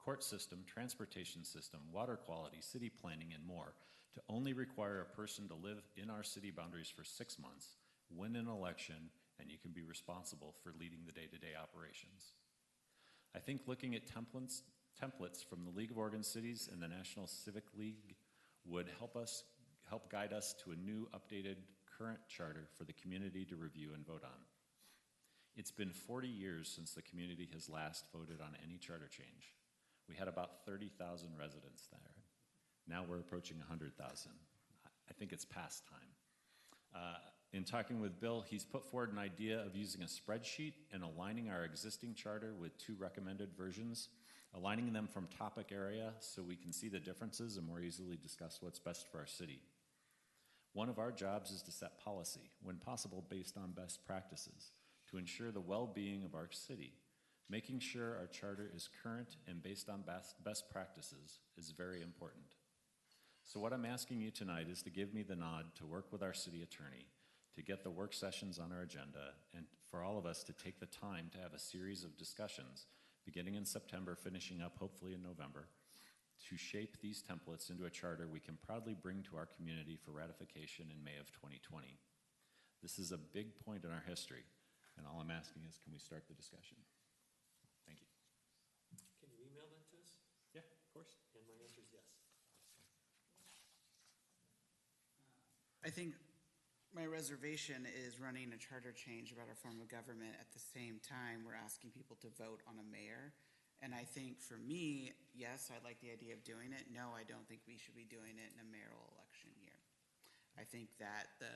court system, transportation system, water quality, city planning, and more, to only require a person to live in our city boundaries for 6 months, win an election, and you can be responsible for leading the day-to-day operations? I think looking at templates from the League of Oregon Cities and the National Civic League would help guide us to a new, updated, current charter for the community to review and vote on. It's been 40 years since the community has last voted on any charter change. We had about 30,000 residents there. Now we're approaching 100,000. I think it's past time. In talking with Bill, he's put forward an idea of using a spreadsheet and aligning our existing charter with 2 recommended versions aligning them from topic area so we can see the differences and more easily discuss what's best for our city. One of our jobs is to set policy, when possible based on best practices, to ensure the well-being of our city. Making sure our charter is current and based on best practices is very important. So what I'm asking you tonight is to give me the nod to work with our city attorney to get the work sessions on our agenda and for all of us to take the time to have a series of discussions beginning in September, finishing up hopefully in November, to shape these templates into a charter we can proudly bring to our community for ratification in May of 2020. This is a big point in our history, and all I'm asking is, can we start the discussion? Thank you. Can you email that to us? Yeah, of course. And my answer is yes. I think my reservation is running a charter change about our form of government. At the same time, we're asking people to vote on a mayor. And I think for me, yes, I like the idea of doing it. No, I don't think we should be doing it in a mayoral election year. I think that the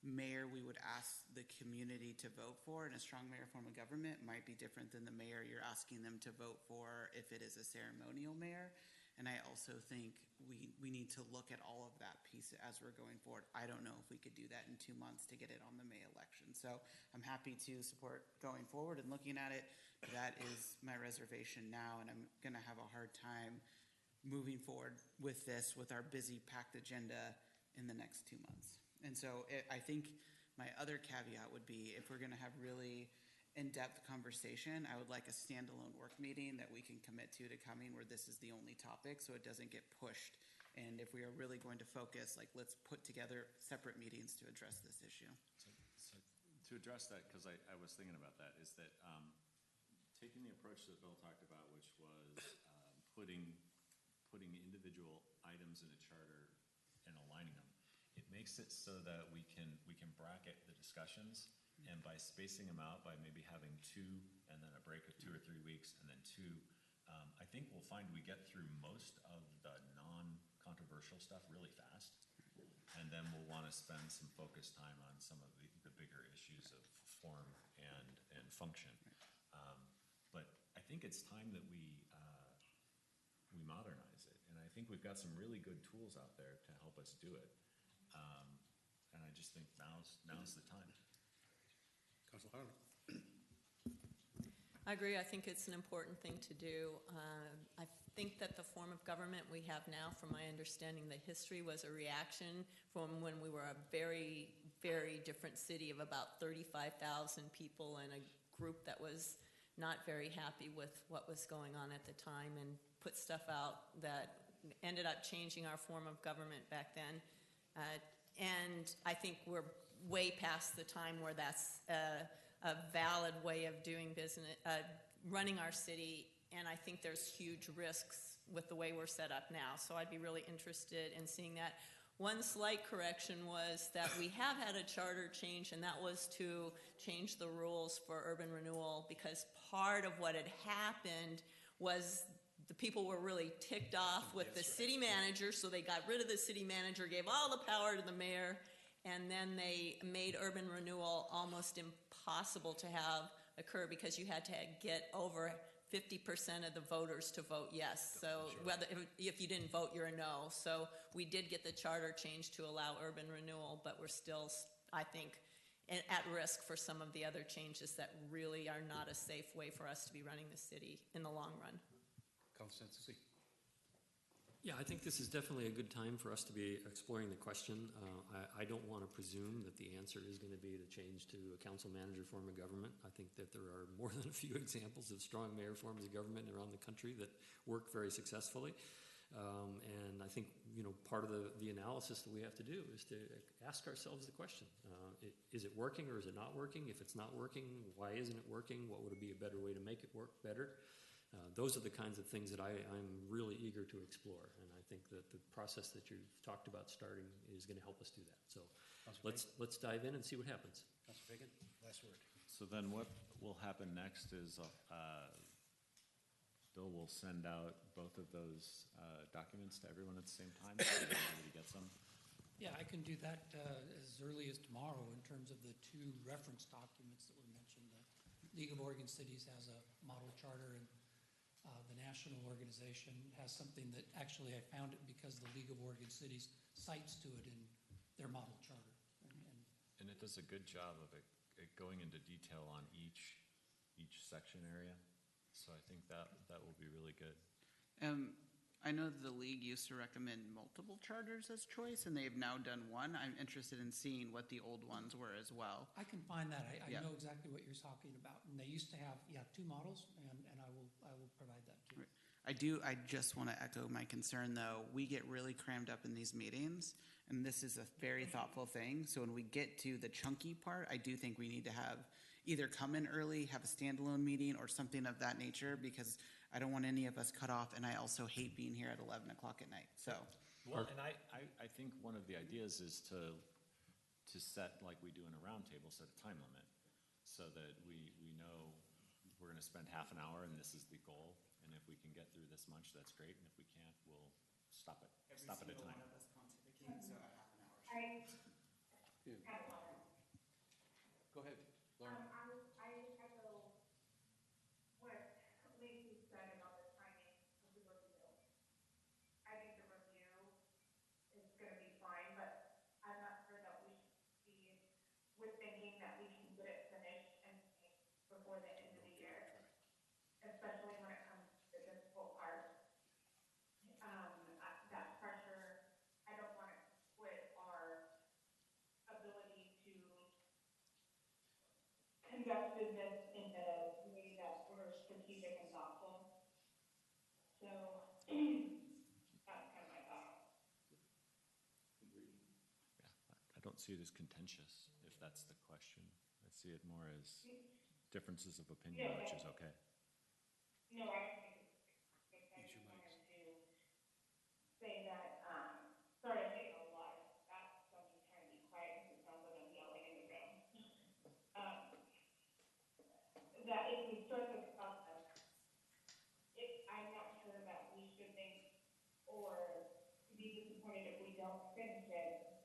mayor we would ask the community to vote for in a strong mayor form of government might be different than the mayor you're asking them to vote for if it is a ceremonial mayor. And I also think we need to look at all of that piece as we're going forward. I don't know if we could do that in 2 months to get it on the May election. So I'm happy to support going forward and looking at it. That is my reservation now, and I'm going to have a hard time moving forward with this with our busy, packed agenda in the next 2 months. And so I think my other caveat would be if we're going to have really in-depth conversation, I would like a standalone work meeting that we can commit to coming where this is the only topic so it doesn't get pushed. And if we are really going to focus, like let's put together separate meetings to address this issue. So to address that, because I was thinking about that, is that taking the approach that Bill talked about, which was putting individual items in a charter and aligning them, it makes it so that we can bracket the discussions, and by spacing them out, by maybe having 2 and then a break of 2 or 3 weeks and then 2, I think we'll find we get through most of the non-controversial stuff really fast, and then we'll want to spend some focused time on some of the bigger issues of form and function. But I think it's time that we modernize it, and I think we've got some really good tools out there to help us do it. And I just think now's the time. Councilor Arnold. I agree. I think it's an important thing to do. I think that the form of government we have now, from my understanding, the history was a reaction from when we were a very, very different city of about 35,000 people and a group that was not very happy with what was going on at the time and put stuff out that ended up changing our form of government back then. And I think we're way past the time where that's a valid way of doing business, running our city, and I think there's huge risks with the way we're set up now. So I'd be really interested in seeing that. One slight correction was that we have had a charter change, and that was to change the rules for urban renewal, because part of what had happened was the people were really ticked off with the city manager, so they got rid of the city manager, gave all the power to the mayor, and then they made urban renewal almost impossible to have occur because you had to get over 50% of the voters to vote yes. So whether if you didn't vote, you're a no. So we did get the charter changed to allow urban renewal, but we're still, I think, at risk for some of the other changes that really are not a safe way for us to be running the city in the long run. Councilor Sansucci. Yeah, I think this is definitely a good time for us to be exploring the question. I don't want to presume that the answer is going to be to change to a council manager form of government. I think that there are more than a few examples of strong mayor forms of government around the country that work very successfully. And I think, part of the analysis that we have to do is to ask ourselves the question, is it working or is it not working? If it's not working, why isn't it working? What would be a better way to make it work better? Those are the kinds of things that I'm really eager to explore, and I think that the process that you've talked about starting is going to help us do that. So let's dive in and see what happens. Councilor Fagan, last word. So then what will happen next is Bill will send out both of those documents to everyone at the same time so that everybody gets them. Yeah, I can do that as early as tomorrow in terms of the 2 reference documents that were mentioned. The League of Oregon Cities has a model charter, and the national organization has something that actually I found it because the League of Oregon Cities cites to it in their model charter. And it does a good job of it going into detail on each section area. So I think that will be really good. I know the league used to recommend multiple charters as choice, and they have now done one. I'm interested in seeing what the old ones were as well. I can find that. I Yeah. know exactly what you're talking about. And they used to have, two models, and I will provide that to you. I just want to echo my concern, though. We get really crammed up in these meetings, and this is a very thoughtful thing. So when we get to the chunky part, I do think we need to have either come in early, have a standalone meeting, or something of that nature, because I don't want any of us cut off, and I also hate being here at 11 o'clock at night. So, well, and I think one of the ideas is to set, like we do in a roundtable, set a time limit, so that we know we're going to spend half an hour, and this is the goal. And if we can get through this much, that's great. And if we can't, we'll stop it. Stop at a time. One of us pontificating, so a half an hour. Go ahead, Laura. I echo what Lacey said about the timing of the review. I think the review is gonna be fine, but I'm not sure that we should be with thinking that we can get it finished and before the end of the year, especially when it comes to the difficult part. That pressure, I don't want to split our ability to conduct business in the way that we're strategic and thoughtful. So that's kind of my thought. I don't see it as contentious, if that's the question. I see it more as differences of opinion, Yeah. which is okay. No, I don't think it's, I just wanted to say that, sorry, I'm taking a lot of that, so I'm just trying to be quiet because it sounds like I'm yelling in the room. That if we start this process, I'm not sure that we should think or be disappointed if we don't finish it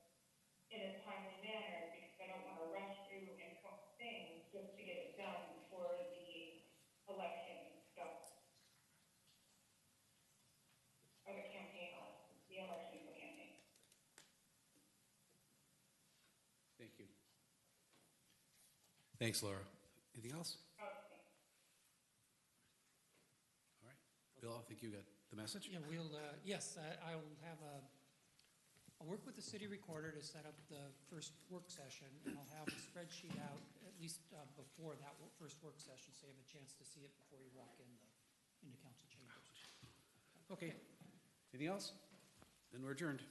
in a timely manner, because I don't want to rush through and couple things just to get it done before the election starts. Or the campaign, the election for campaign. Thank you. Thanks, Laura. Anything else? Okay. All right. Bill, I think you got the message? Yeah, yes, I will have I'll work with the city recorder to set up the first work session, and I'll have a spreadsheet out at least before that first work session, so you have a chance to see it before you walk into council chambers. Okay. Anything else? Then we're adjourned.